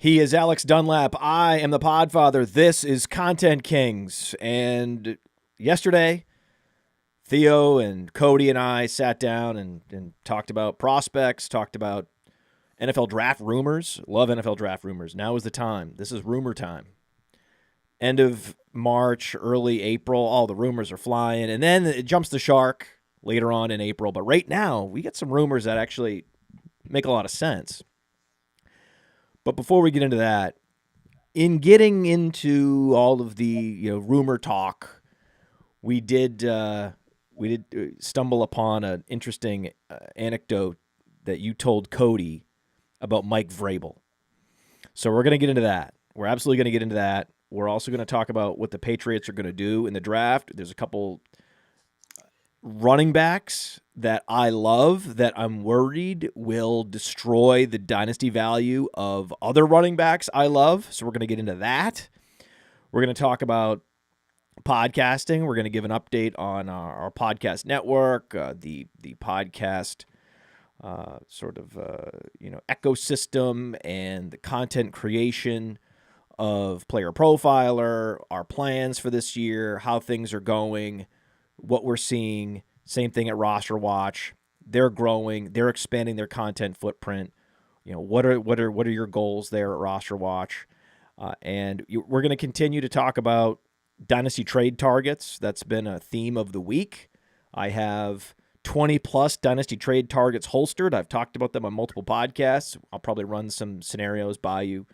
He is Alex Dunlap. I am the Podfather. This is Content Kings. And yesterday, Theo and Cody and I sat down and talked about prospects, talked about NFL draft rumors. Love NFL draft rumors. Now is the time. This is rumor time. End of March, early April, all the rumors are flying. And then it jumps the shark later on in April. But right now, we get some rumors that actually make a lot of sense. But before we get into that, in getting into all of the rumor talk, we did stumble upon an interesting anecdote that you told Cody about Mike Vrabel. So we're going to get into that. We're absolutely going to get into that. We're also going to talk about what the Patriots are going to do in the draft. There's a couple running backs that I love that I'm worried will destroy the dynasty value of other running backs I love. So we're going to get into that. We're going to talk about podcasting. We're going to give an update on our podcast network, the podcast ecosystem and the content creation of PlayerProfiler, our plans for this year, how things are going, what we're seeing. Same thing at Rosterwatch. They're growing. They're expanding their content footprint. What are your goals there at Rosterwatch? And we're going to continue to talk about Dynasty trade targets. That's been a theme of the week. I have 20-plus Dynasty trade targets holstered. I've talked about them on multiple podcasts. I'll probably run some scenarios by you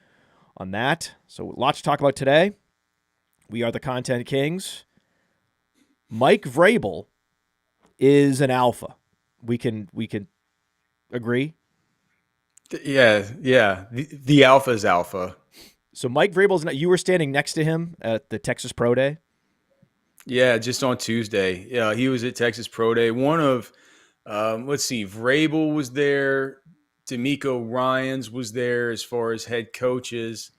on that. So lots to talk about today. We are the Content Kings. Mike Vrabel is an alpha. We can agree? Yeah. The alpha is alpha. So Mike Vrabel's not, you were standing next to him at the Texas Pro Day? Yeah, just on Tuesday. Yeah, he was at Texas Pro Day. One of, Vrabel was there. D'Amico Ryans was there as far as head coaches.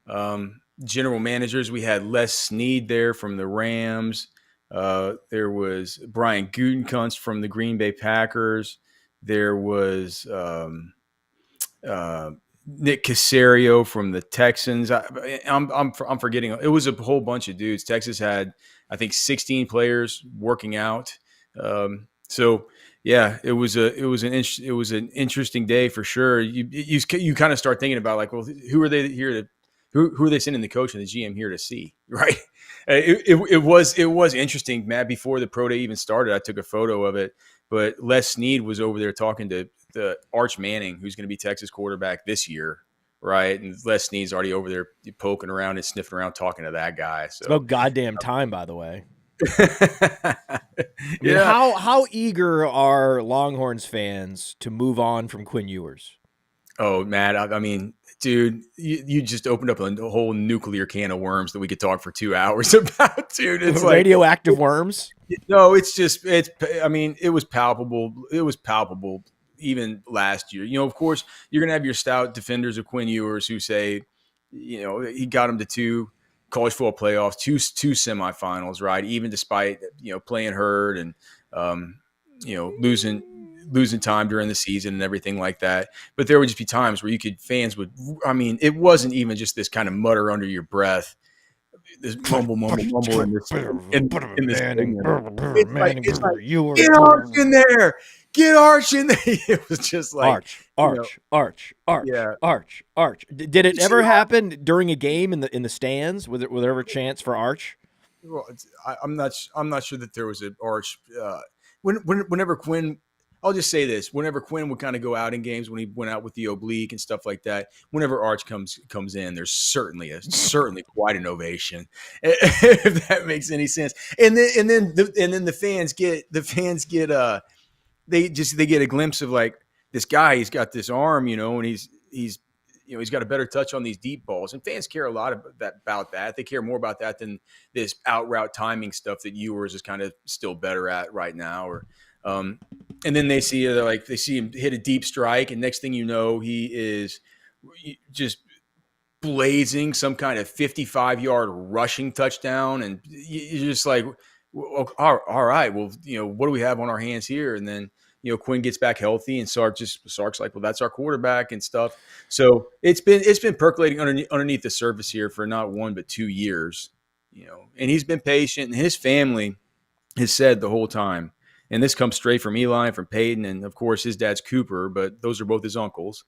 General managers, we had Les Snead there from the Rams. There was Brian Gutekunst from the Green Bay Packers. There was Nick Caserio from the Texans. I'm forgetting. It was a whole bunch of dudes. Texas had, I think, 16 players working out. So yeah, it was an interesting day for sure. You kind of start thinking about, like, well, who are they here to? Who are they sending the coach and the GM here to see? Right. It was interesting, Matt. Before the pro day even started, I took a photo of it. But Les Snead was over there talking to the Arch Manning, who's going to be Texas quarterback this year, right? And Les Snead's already over there poking around and sniffing around, talking to that guy. So it's about goddamn time, by the way. How eager are Longhorns fans to move on from Quinn Ewers? Oh, Matt, I mean, dude, you just opened up a whole nuclear can of worms that we could talk for 2 hours about, dude. It's like radioactive worms. No, it was palpable. It was palpable even last year. Of course, you're going to have your stout defenders of Quinn Ewers who say, he got him to 2 college football playoffs, two semifinals, right? Even despite, playing hurt and, losing time during the season and everything like that. But there would just be times where it wasn't even just this kind of mutter under your breath, this mumble in this thing. It's like, get Arch in there. Get Arch in there. It was just like Arch. Did it ever happen during a game in the stands? Was there ever a chance for Arch? Well, I'm not sure that there was an Arch. Whenever Quinn, I'll just say this: whenever Quinn would kind of go out in games, when he went out with the oblique and stuff like that, whenever Arch comes in, there's certainly quite an ovation, if that makes any sense. And then the fans get they get a glimpse of, like, this guy. He's got this arm, and he's got a better touch on these deep balls, and fans care a lot about that. They care more about that than this out route timing stuff that Ewers is kind of still better at right now. And then they see him hit a deep strike, and next thing you know, he is just blazing some kind of 55-yard rushing touchdown, and you're just like, well, all right, well, what do we have on our hands here? And then Quinn gets back healthy, and Sark's like, well, that's our quarterback and stuff. So it's been percolating underneath the surface here for not 1 but 2 years, and he's been patient, and his family has said the whole time, and this comes straight from Eli, from Peyton, and of course his dad's Cooper, but those are both his uncles.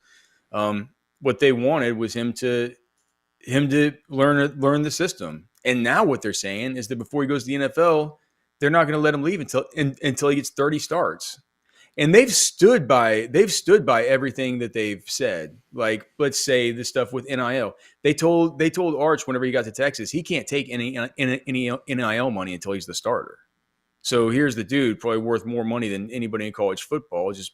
What they wanted was him to learn the system. And now what they're saying is that before he goes to the NFL, they're not going to let him leave until he gets 30 starts. And they've stood by everything that they've said. Like, let's say the stuff with NIL. They told Arch whenever he got to Texas, he can't take any NIL money until he's the starter. So here's the dude, probably worth more money than anybody in college football. Just,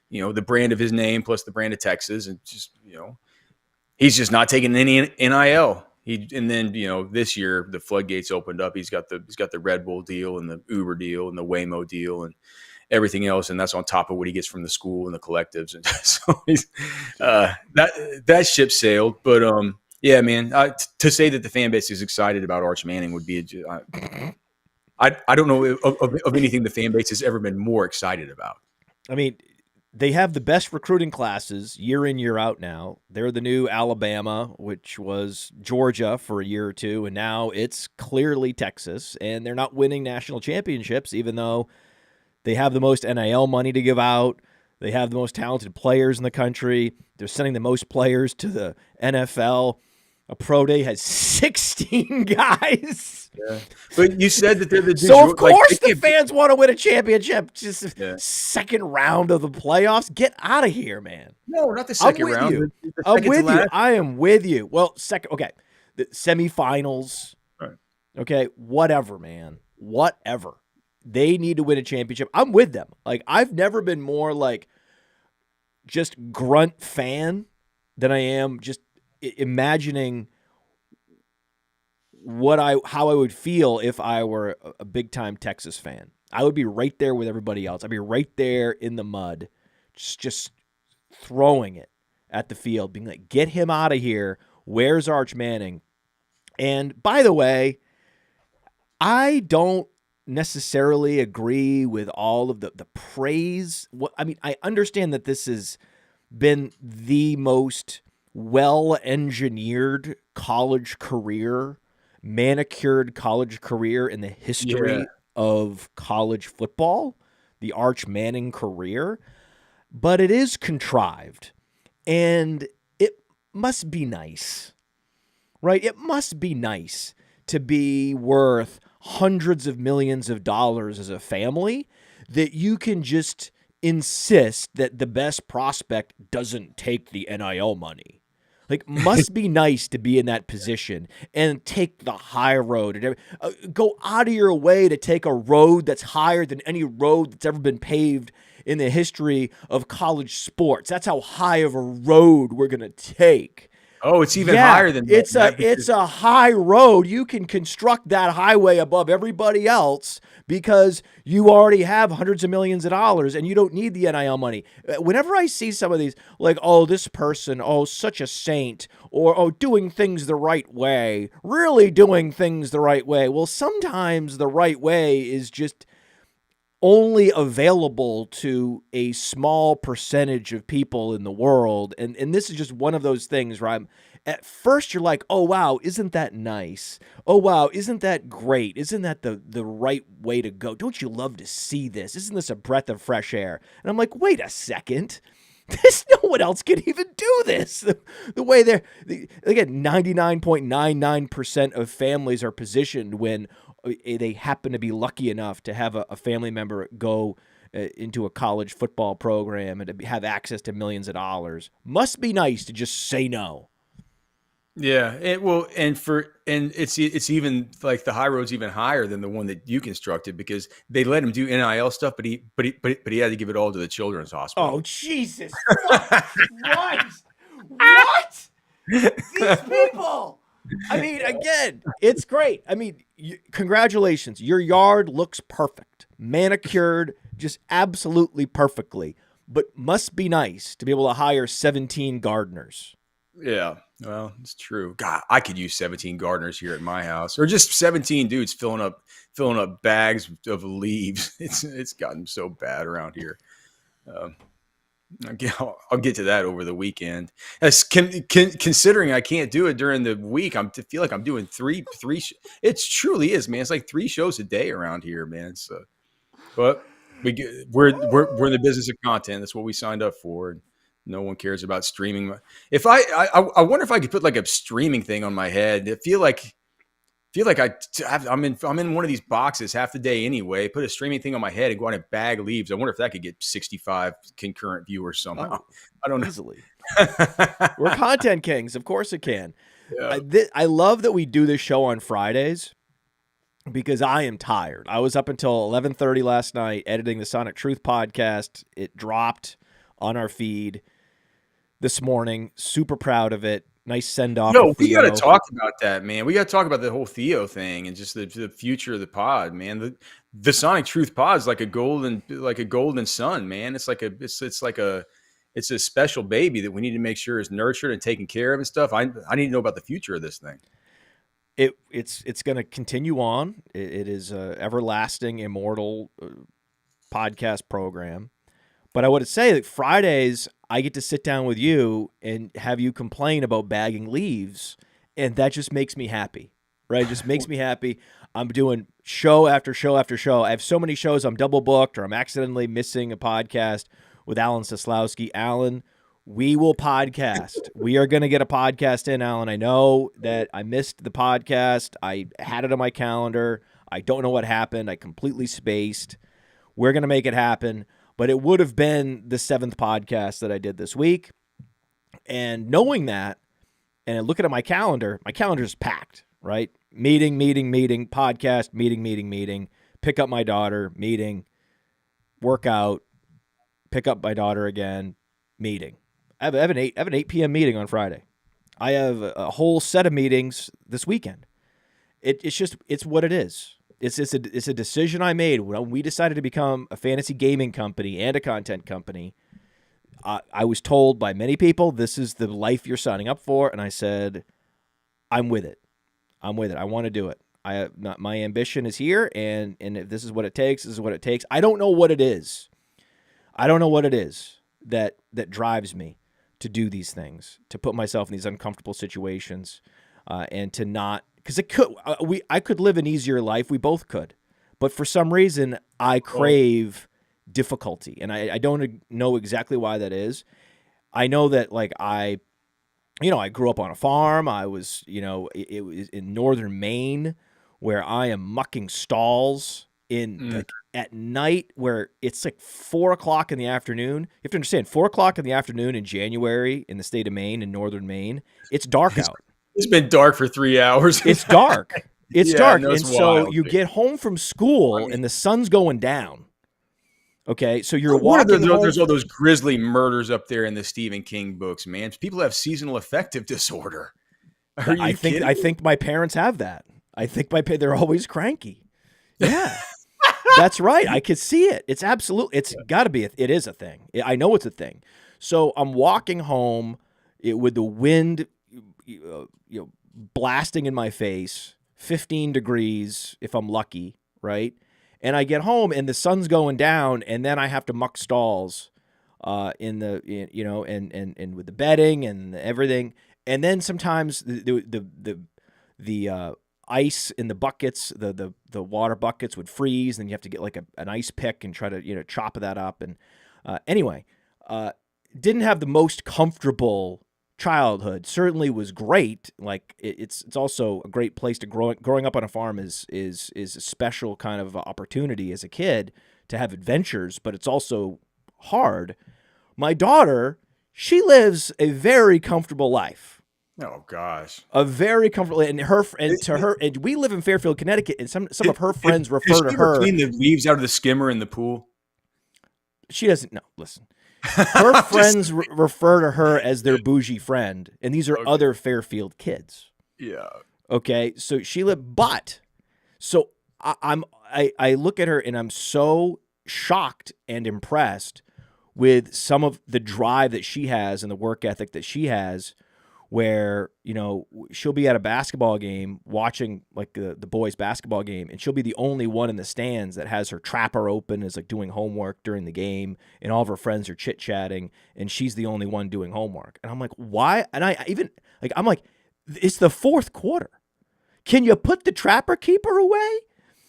the brand of his name plus the brand of Texas, and just, he's just not taking any NIL. And then this year the floodgates opened up. He's got the Red Bull deal and the Uber deal and the Waymo deal and everything else, and that's on top of what he gets from the school and the collectives. And so he's that ship sailed. But yeah, man, to say that the fan base is excited about Arch Manning would be I don't know of anything the fan base has ever been more excited about. I mean, they have the best recruiting classes year in, year out now. They're the new Alabama, which was Georgia for a year or two, and now it's clearly Texas. And they're not winning national championships, even though they have the most NIL money to give out. They have the most talented players in the country. They're sending the most players to the NFL. A pro day has 16 guys. Yeah. But you said that they're the so of course the fans want to win a championship. Just second round of the playoffs. Get out of here, man. No, not the second round. I'm with you. I am with you. Well, the semifinals. Right. Okay, whatever, man. Whatever. They need to win a championship. I'm with them. Like, I've never been more like just grunt fan than I am just imagining how I would feel if I were a big-time Texas fan. I would be right there with everybody else. I'd be right there in the mud, just throwing it at the field, being like, get him out of here. Where's Arch Manning? And by the way, I don't necessarily agree with all of the praise. I understand that this has been the most well-engineered college career, manicured college career in the history of college football, the Arch Manning career, but it is contrived, and it must be nice, right? It must be nice to be worth hundreds of millions of dollars as a family that you can just insist that the best prospect doesn't take the NIL money. Like, must be nice to be in that position and take the high road and go out of your way to take a road that's higher than any road that's ever been paved in the history of college sports. That's how high of a road we're going to take. Oh, it's even higher than that. It's a high road. You can construct that highway above everybody else because you already have hundreds of millions of dollars and you don't need the NIL money. Whenever I see some of these, like, oh, this person, oh, such a saint, or, oh, doing things the right way, really doing things the right way. Well, sometimes the right way is just only available to a small percentage of people in the world. And this is just one of those things where at first you're like, oh, wow, isn't that nice? Oh, wow, isn't that great? Isn't that the right way to go? Don't you love to see this? Isn't this a breath of fresh air? And I'm like, wait a second. No one else can even do this. The way again, 99.99% of families are positioned when they happen to be lucky enough to have a family member go into a college football program and to have access to millions of dollars. Must be nice to just say no. Yeah, and it's even like the high road's even higher than the one that you constructed because they let him do NIL stuff, but he had to give it all to the children's hospital. Oh, Jesus Christ! What? These people. I mean, again, it's great. I mean, congratulations. Your yard looks perfect, manicured, just absolutely perfectly. But must be nice to be able to hire 17 gardeners. Yeah, well, it's true. God, I could use 17 gardeners here at my house, or just 17 dudes filling up bags of leaves. It's gotten so bad around here. I'll get to that over the weekend. As considering I can't do it during the week, I feel like I'm doing three. It truly is, man. It's like 3 shows a day around here, man. So, but we're in the business of content. That's what we signed up for. And no one cares about streaming. If I wonder if I could put like a streaming thing on my head. I feel like I'm in one of these boxes half the day anyway. Put a streaming thing on my head and go out and bag leaves. I wonder if that could get 65 concurrent viewers somehow. Oh, I don't know. Easily. We're content kings. Of course it can. Yeah. I love that we do this show on Fridays because I am tired. I was up until 11:30 last night editing the Sonic Truth podcast. It dropped on our feed this morning. Super proud of it. Nice send off. No, we got to talk about that, man. We got to talk about the whole Theo thing and just the future of the pod, man. The Sonic Truth pod is like a golden sun, man. It's like it's a special baby that we need to make sure is nurtured and taken care of and stuff. I need to know about the future of this thing. It's going to continue on. It is a everlasting, immortal podcast program. But I would say that Fridays, I get to sit down with you and have you complain about bagging leaves, and that just makes me happy, right? It just makes me happy. I'm doing show after show after show. I have so many shows I'm double booked or I'm accidentally missing a podcast with Alan Seslowski. Alan, we will podcast. We are going to get a podcast in, Alan. I know that I missed the podcast. I had it on my calendar. I don't know what happened. I completely spaced. We're going to make it happen. But it would have been the 7th podcast that I did this week. And knowing that, and looking at my calendar is packed, right? Meeting, podcast, meeting, pick up my daughter, meeting, workout, pick up my daughter again, meeting. I have an 8 p.m. meeting on Friday. I have a whole set of meetings this weekend. It's what it is. It's a decision I made when we decided to become a fantasy gaming company and a content company. I was told by many people, this is the life you're signing up for. And I said, I'm with it. I want to do it. My ambition is here. And if this is what it takes, this is what it takes. I don't know what it is. That drives me to do these things, to put myself in these uncomfortable situations, and to not, because I could live an easier life. We both could, but for some reason I crave difficulty, and I don't know exactly why that is. I know that I grew up on a farm. I was, it was in northern Maine, where I am mucking stalls at night, where it's like 4:00 in the afternoon. You have to understand, 4:00 in the afternoon in January in the state of Maine, in northern Maine, it's dark out. It's been dark for 3 hours. It's dark. It's dark. And so wild, you get home from school and the sun's going down. Okay, so you're walking home. There's all those grisly murders up there in the Stephen King books, man. People have seasonal affective disorder. I think my parents have that. I think they're always cranky. Yeah. That's right. I could see it. It's got to be. It is a thing. I know it's a thing. So I'm walking home with the wind, blasting in my face, 15 degrees if I'm lucky, right? And I get home and the sun's going down, and then I have to muck stalls, and with the bedding and everything, and then sometimes the ice in the buckets, the water buckets would freeze, and you have to get like an ice pick and try to chop that up. And anyway, didn't have the most comfortable childhood. Certainly was great. Like it's also a great place to growing up on a farm is a special kind of opportunity as a kid to have adventures, but it's also hard. My daughter, she lives a very comfortable life. Oh gosh, a very comfortable, and we live in Fairfield, Connecticut, and some of her friends refer to her. Clean the leaves out of the skimmer in the pool. She doesn't. No, listen. Her friends refer to her as their bougie friend, and these are other Fairfield kids. Yeah. Okay, so she lived, but so I look at her and I'm so shocked and impressed with some of the drive that she has and the work ethic that she has, where, she'll be at a basketball game watching like the boys basketball game, and she'll be the only one in the stands that has her trapper open, is like doing homework during the game, and all of her friends are chit-chatting, and she's the only one doing homework. And I'm like, why? And I'm like, it's the fourth quarter. Can you put the trapper keeper away?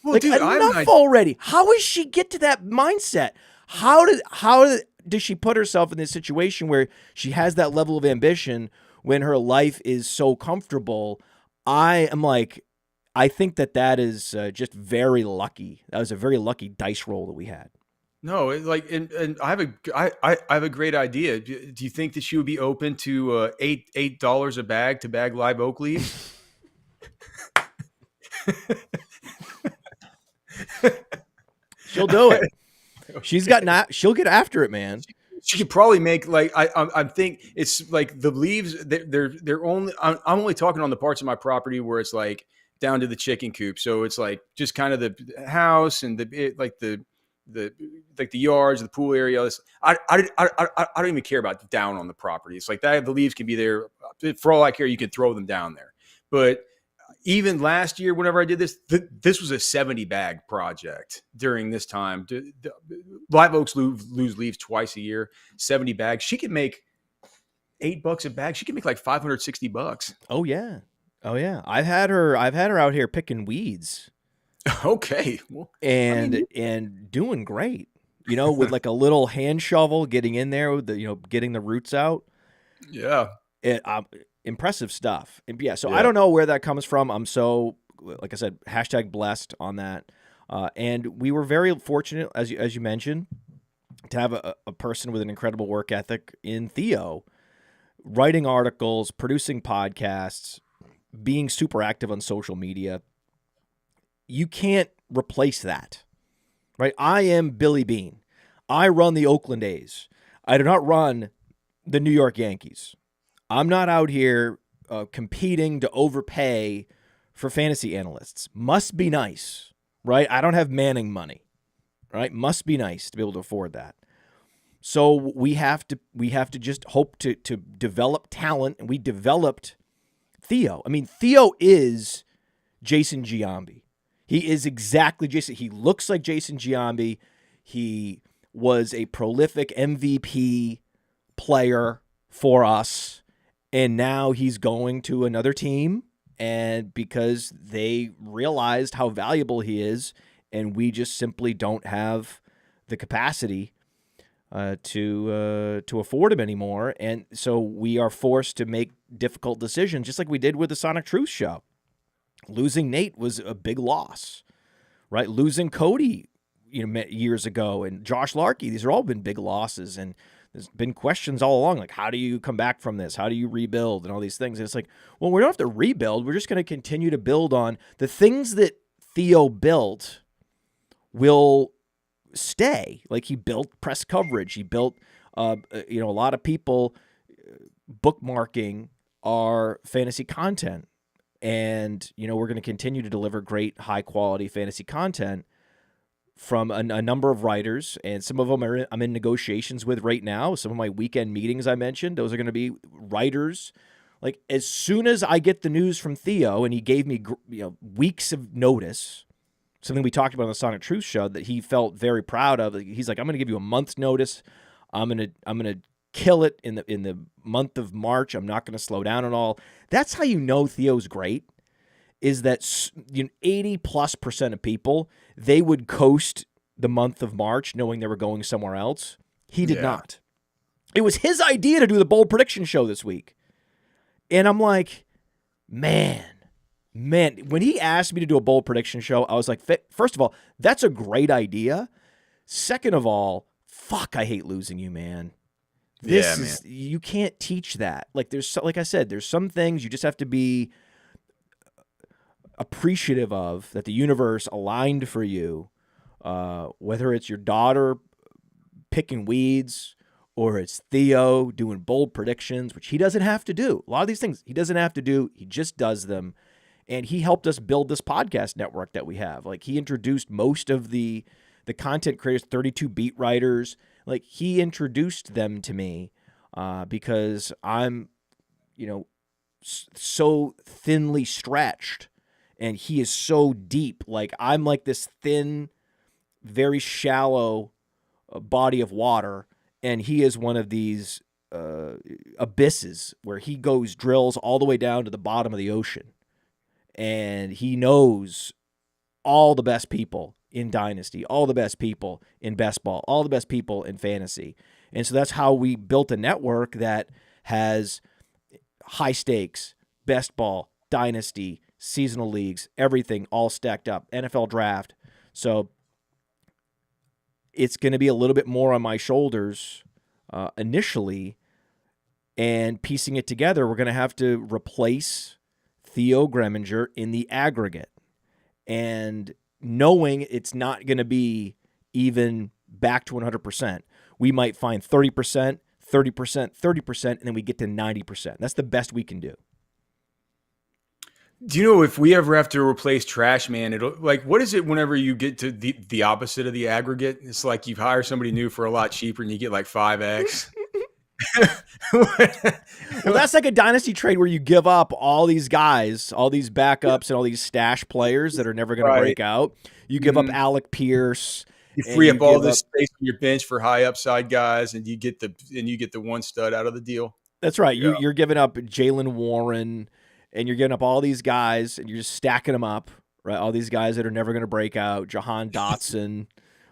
Well, like, dude, enough already. How does she get to that mindset? How does she put herself in this situation where she has that level of ambition when her life is so comfortable? I think that is just very lucky. That was a very lucky dice roll that we had. No, and I have a great idea. Do you think that she would be open to $8 a bag to bag live oak leaves? She'll do it. She'll get after it, man. She could probably make I think it's like the leaves. They're only. I'm only talking on the parts of my property where it's like down to the chicken coop. So it's like just kind of the house and the yards, the pool area. I don't even care about down on the property. It's like that. The leaves can be there for all I care. You can throw them down there. But even last year, whenever I did this, this was a 70 bag project during this time. Live oaks lose leaves twice a year, 70 bags. She could make $8 a bag. She could make like $560. Oh yeah. I've had her out here picking weeds. Okay. Well, and doing great, with like a little hand shovel, getting in there with getting the roots out. Yeah. Impressive stuff. And yeah, so I don't know where that comes from. I'm so, like I said, #blessed on that. And we were very fortunate, as you mentioned, to have a person with an incredible work ethic in Theo, writing articles, producing podcasts, being super active on social media. You can't replace that, right? I am Billy Beane. I run the Oakland A's. I do not run the New York Yankees. I'm not out here competing to overpay for fantasy analysts. Must be nice, right? I don't have Manning money, right? Must be nice to be able to afford that. So we have to just hope to develop talent, and we developed Theo. I mean, Theo is Jason Giambi. He is exactly Jason. He looks like Jason Giambi. He was a prolific MVP player for us. And now he's going to another team, and because they realized how valuable he is, and we just simply don't have the capacity to afford him anymore. And so we are forced to make difficult decisions, just like we did with the Sonic Truth show. Losing Nate was a big loss, right? Losing Cody, years ago, and Josh Larkey, these have all been big losses. And there's been questions all along, like, how do you come back from this? How do you rebuild and all these things? And it's like, well, we don't have to rebuild. We're just going to continue to build on the things that Theo built will stay. Like, he built press coverage. He built, a lot of people bookmarking our fantasy content. And, we're going to continue to deliver great, high-quality fantasy content from a number of writers, and some of them I'm in negotiations with right now. Some of my weekend meetings I mentioned, those are going to be writers. Like, as soon as I get the news from Theo, and he gave me weeks of notice, something we talked about on the Sonic Truth show that he felt very proud of. He's like, I'm going to give you a month's notice. I'm going to kill it in the month of March. I'm not going to slow down at all. That's how Theo's great. Is that 80+% of people, they would coast the month of March knowing they were going somewhere else. He did not. It was his idea to do the bold prediction show this week. And I'm like, man, when he asked me to do a bold prediction show, I was like, first of all, that's a great idea. Second of all, fuck, I hate losing you, man. You can't teach that. Like I said, there's some things you just have to be appreciative of, that the universe aligned for you, whether it's your daughter picking weeds or it's Theo doing bold predictions, which he doesn't have to do. A lot of these things he doesn't have to do. He just does them. And he helped us build this podcast network that we have. Like, he introduced most of the content creators, 32 beat writers. Like, he introduced them to me because I'm, so thinly stretched, and he is so deep. Like I'm like this thin, very shallow body of water, and he is one of these abysses where he drills all the way down to the bottom of the ocean, and he knows all the best people in Dynasty, all the best people in best ball, all the best people in fantasy. And so that's how we built a network that has high stakes, best ball, Dynasty, seasonal leagues, everything all stacked up, NFL draft. So it's going to be a little bit more on my shoulders initially, and piecing it together, we're going to have to replace Theo Greminger in the aggregate. And knowing it's not going to be even back to 100%, we might find 30%, 30%, 30%, and then we get to 90%. That's the best we can do. Do you know if we ever have to replace Trash Man, it'll like, what is it whenever you get to the opposite of the aggregate? It's like you hire somebody new for a lot cheaper and you get like 5X. Well, that's like a dynasty trade where you give up all these guys, all these backups, and all these stash players that are never going to break out. You give up Alec Pierce. You free up all this space on your bench for high upside guys, and you get the one stud out of the deal. That's right. Yeah. You're giving up Jaylen Warren, and you're giving up all these guys, and you're just stacking them up, right? All these guys that are never going to break out, Jahan Dotson,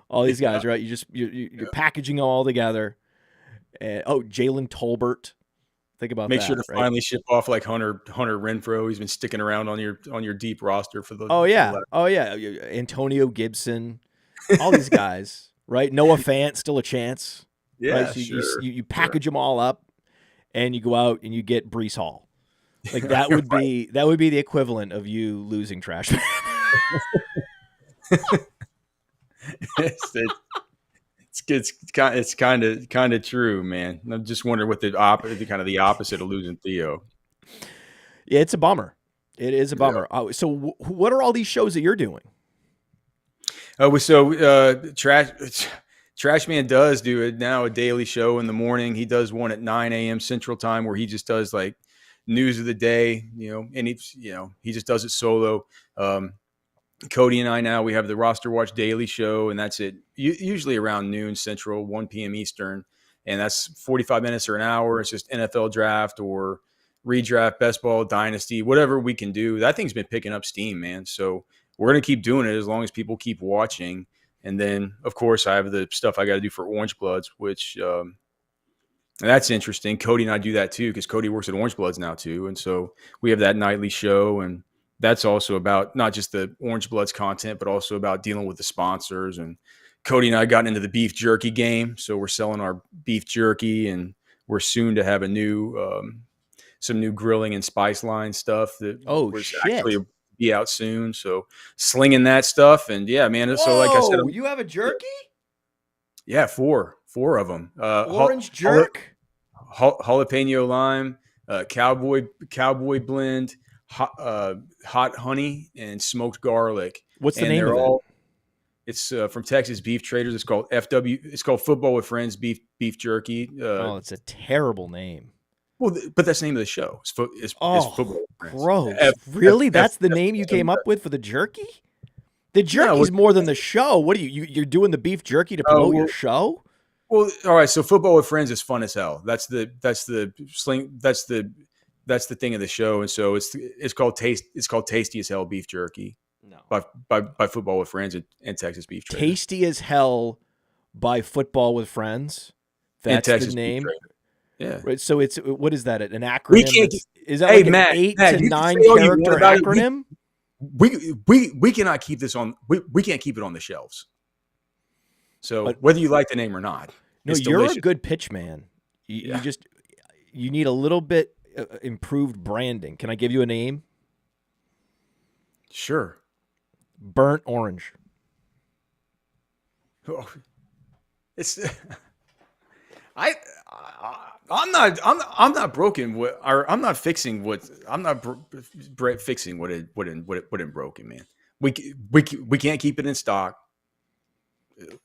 all these guys, right? You're packaging them all together. And, Jalen Tolbert. Think about Make that. Make sure to finally ship off like Hunter Renfrow. He's been sticking around on your deep roster for the. Antonio Gibson, all these guys, right? Noah Fant, still a chance. Yeah, right? So you package them all up, and you go out and you get Breece Hall. Like that would be the equivalent of you losing Trash Man. It's kind of true, man. I'm just wondering what the opposite of losing Theo. Yeah, it's a bummer. It is a bummer. Yeah. So what are all these shows that you're doing? Trash Man does do it now, a daily show in the morning. He does one at 9 a.m. Central Time where he just does like news of the day, and he just does it solo. Cody and I now, we have the Rosterwatch daily show, and that's it. Usually around noon Central, 1 p.m. Eastern, and that's 45 minutes or an hour. It's just NFL draft or redraft, best ball, dynasty, whatever we can do. That thing's been picking up steam, man. So we're going to keep doing it as long as people keep watching. And then, of course, I have the stuff I got to do for Orange Bloods, which that's interesting. Cody and I do that too because Cody works at Orange Bloods now too. And so we have that nightly show, and that's also about not just the Orange Bloods content, but also about dealing with the sponsors. And Cody and I got into the beef jerky game. So we're selling our beef jerky, and we're soon to have some new grilling and spice line stuff that actually be out soon. So slinging that stuff. And yeah, man. So like I said, you have a jerky? Yeah. Four of them. Orange jerk, jalapeno lime, cowboy blend, hot honey, and smoked garlic. What's the name of it? It's from Texas Beef Traders. It's called FW. It's called Football with Friends Beef Jerky. It's a terrible name. Well, but that's the name of the show. It's Football with Friends. Gross. Really? That's the name you came up with for the jerky? The jerky's more than the show. What are you're doing the beef jerky to promote your show? Well, all right. So Football with Friends is fun as hell. That's the thing of the show, and so it's called Tasty as Hell Beef Jerky. No, by Football with Friends and Texas Beef Traders. Tasty as Hell by Football with Friends. That's the name. Yeah. Right. So what is that? An acronym? We can't. Is that like an 8 to 9 character acronym? We cannot keep this on. We can't keep it on the shelves. So whether you like the name or not, no, you're a good pitch man. You need a little bit improved branding. Can I give you a name? Sure. Burnt Orange. Oh, it's I'm not broken. I'm not fixing what I'm not fixing what it broken, man. We can't keep it in stock.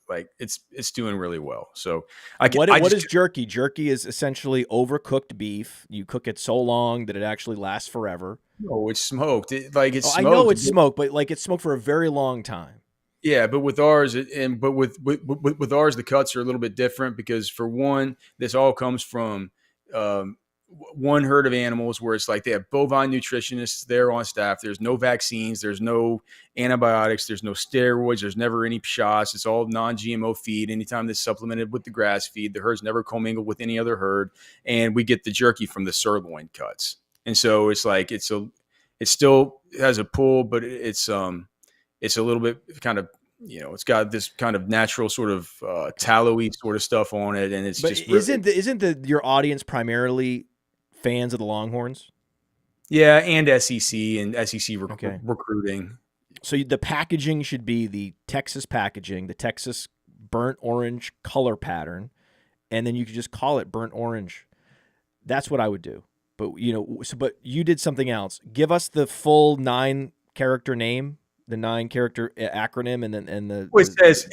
like it's doing really well. So What is jerky? Jerky is essentially overcooked beef. You cook it so long that it actually lasts forever. No, it's smoked. It's I know smoked. it's smoked, but like it's smoked for a very long time. Yeah, but with ours, with ours, the cuts are a little bit different because for one, this all comes from um, one herd of animals where it's like they have bovine nutritionists there on staff. There's no vaccines, there's no antibiotics, there's no steroids, there's never any shots. It's all non-GMO feed. Anytime that's supplemented with the grass feed, the herd's never commingled with any other herd, and we get the jerky from the sirloin cuts. And so it's like it still has a pull, but it's a little bit kind of, it's got this kind of natural sort of tallowy sort of stuff on it, and it's but just isn't your audience primarily fans of the Longhorns? Yeah, and SEC and SEC recruiting. So the packaging should be the Texas packaging, the Texas burnt orange color pattern, and then you could just call it burnt orange. That's what I would do. But but you did something else. Give us the full 9-character name, the 9-character acronym, and the. Well, it says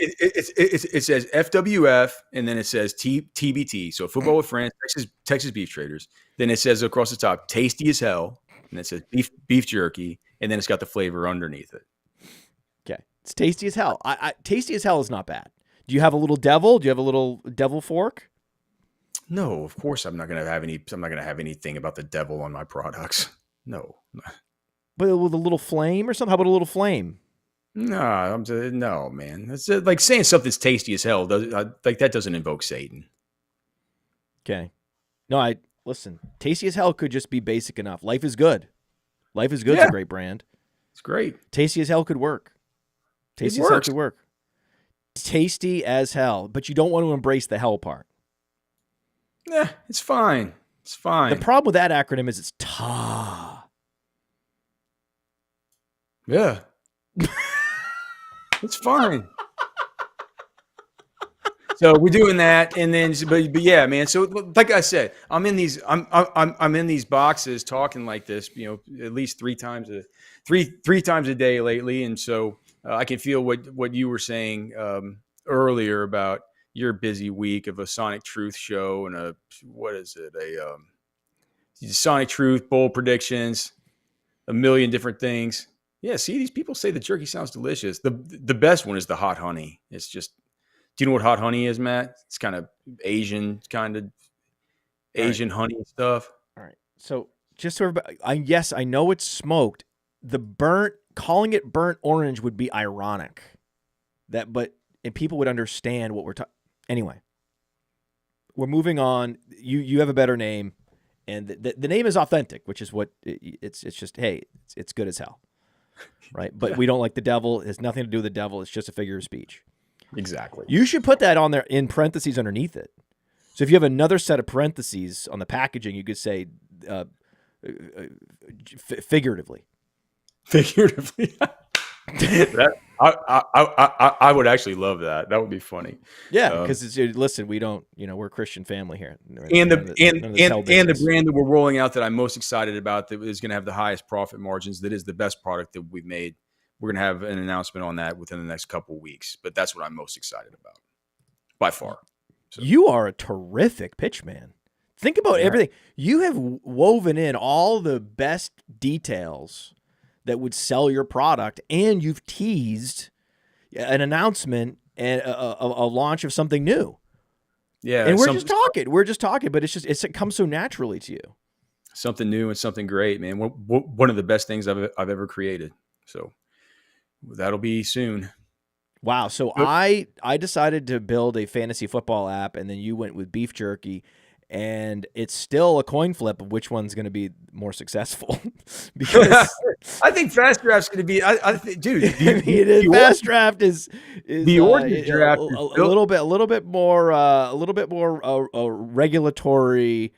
FWF, and then it says TBT. So Football with Friends, Texas Beef Traders. Then it says across the top, Tasty as Hell, and it says beef jerky, and then it's got the flavor underneath it. Okay, it's Tasty as Hell. Tasty as Hell is not bad. Do you have a little devil? Do you have a little devil fork? No, of course I'm not going to have any. I'm not going to have anything about the devil on my products. No. But with a little flame or something? How about a little flame? No, no, man. It's like saying something's tasty as hell. Like that doesn't invoke Satan. Okay. No, listen. Tasty as Hell could just be basic enough. Life is Good. Life is Good is a great brand. It's great. Tasty as Hell could work. Tasty as Hell could work. Tasty as Hell, but you don't want to embrace the hell part. Yeah, it's fine. It's fine. The problem with that acronym is it's TA. Yeah. It's fine. So we're doing that, and then, but yeah, man. So like I said, I'm in these boxes talking like this, at least three times a day lately, and so I can feel what you were saying earlier about your busy week of a Sonic Truth show and a Sonic Truth bowl predictions, a million different things. Yeah, see, these people say the jerky sounds delicious. The best one is the hot honey. It's just, do you know what hot honey is, Matt? It's kind of Asian honey stuff. All right. So just so everybody, I know it's smoked. Calling it burnt orange would be ironic. And people would understand what we're talking. Anyway, we're moving on. You have a better name, and the name is authentic, which is what it's just. Hey, it's good as hell, right? But we don't like the devil. It has nothing to do with the devil. It's just a figure of speech. Exactly. You should put that on there in parentheses underneath it. So if you have another set of parentheses on the packaging, you could say figuratively. Figuratively. I would actually love that. That would be funny. Yeah, because listen, we don't, we're a Christian family here, and the brand that we're rolling out that I'm most excited about that is going to have the highest profit margins. That is the best product that we've made. We're going to have an announcement on that within the next couple of weeks. But that's what I'm most excited about, by far. So. You are a terrific pitch man. Think about everything you have woven in, all the best details that would sell your product, and you've teased an announcement and a launch of something new. Yeah, and we're just talking, but it comes so naturally to you. Something new and something great, man. One of the best things I've ever created. So that'll be soon. Wow. So I decided to build a fantasy football app, and then you went with beef jerky. And it's still a coin flip of which one's going to be more successful. Because I think FastDraft's going to be. Dude, Fast Draft is the origin draft a little bit more regulatory.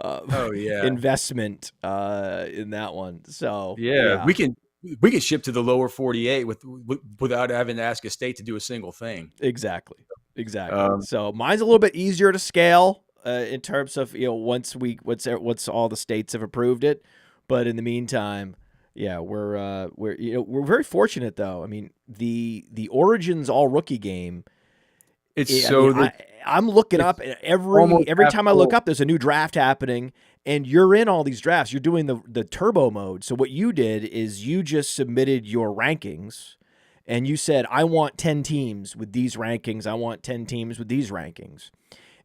Investment in that one. So yeah, we can ship to the lower 48 without having to ask a state to do a single thing. Exactly. So mine's a little bit easier to scale. In terms of once all the states have approved it, but in the meantime, yeah, we're very fortunate though. I mean, the Origins all rookie game It's I mean, so I'm looking it's up almost every half time I look full. up, there's a new draft happening, and you're in all these drafts. You're doing the turbo mode. So what you did is you just submitted your rankings, and you said, I want 10 teams with these rankings. I want 10 teams with these rankings.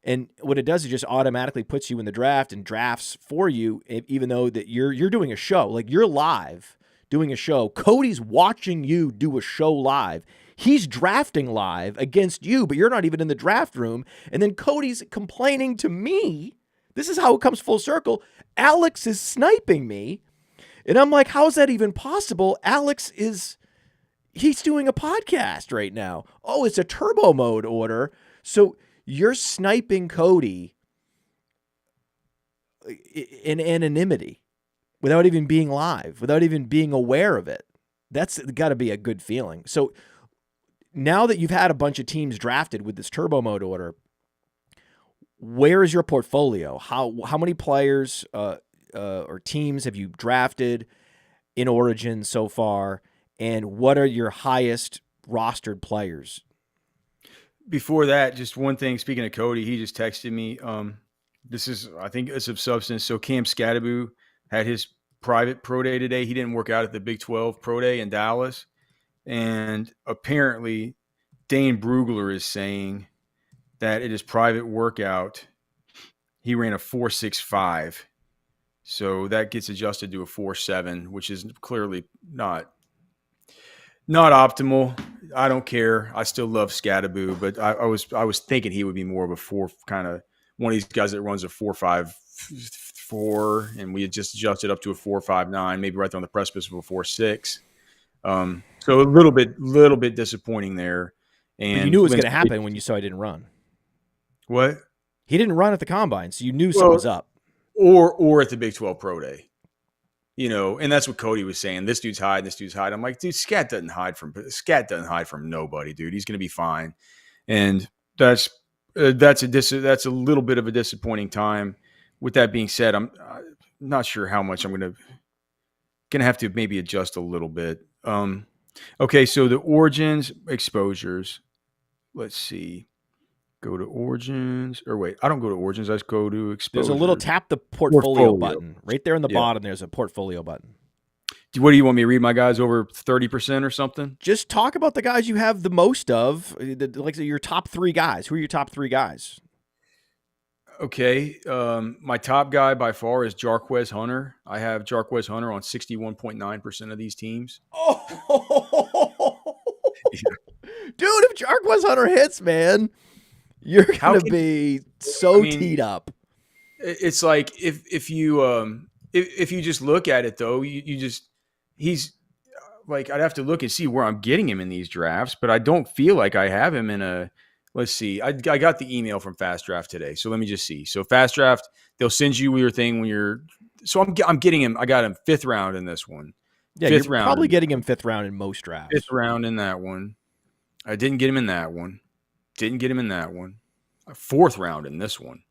And what it does is just automatically puts you in the draft and drafts for you, even though that you're doing a show. Like, you're live doing a show. Cody's watching you do a show live. He's drafting live against you, but you're not even in the draft room. And then Cody's complaining to me. This is how it comes full circle. Alex is sniping me. And I'm like, how is that even possible? He's doing a podcast right now. Oh, it's a turbo mode order. So you're sniping Cody in anonymity without even being live, without even being aware of it. That's got to be a good feeling. So now that you've had a bunch of teams drafted with this turbo mode order, where is your portfolio? How many players or teams have you drafted in Origin so far, and what are your highest rostered players? Before that, just one thing. Speaking of Cody, he just texted me. This is, I think it's of substance. So Cam Skattebo had his private pro day today. He didn't work out at the Big 12 pro day in Dallas. And apparently Dane Brugler is saying that at his private workout, he ran a 4.65. So that gets adjusted to a 4.7, which is clearly not optimal. I don't care. I still love Skattebo, but I was thinking he would be more of a 4, kind of one of these guys that runs a 4.54, and we had just adjusted up to a 4.59, maybe right there on the precipice of a 4.6. So a little bit disappointing there. And but you knew it was going to happen when you saw he didn't run. What? He didn't run at the combine, so you knew something was up. Or at the Big 12 Pro Day. You know, and that's what Cody was saying. This dude's hiding. This dude's hiding. I'm like, dude, Scat doesn't hide from nobody, dude. He's going to be fine. And that's a little bit of a disappointing time. With that being said, I'm not sure how much I'm going to have to maybe adjust a little bit. Okay, so the Origins exposures. Let's see. Go to Origins. Or wait, I don't go to Origins. I just go to exposures. There's a little tap the portfolio button. Right there in the bottom, there's a portfolio button. What do you want me to read my guys over 30% or something? Just talk about the guys you have the most of, like your top 3 guys. Who are your top 3 guys? Okay. My top guy by far is Jarquez Hunter. I have Jarquez Hunter on 61.9% of these teams. Oh, dude, if Jarquez Hunter hits, man, you're going to be so teed up. It's like if you just look at it though, he's like, I'd have to look and see where I'm getting him in these drafts, but I don't feel like I have him in a. Let's see. I got the email from FastDraft today, so let me just see. So FastDraft, they'll send you your thing when you're. So I'm getting him. I got him 5th round in this one. Yeah, you're probably getting him 5th round in most drafts. 5th round in that one. I didn't get him in that one. Didn't get him in that one. 4th round in this one.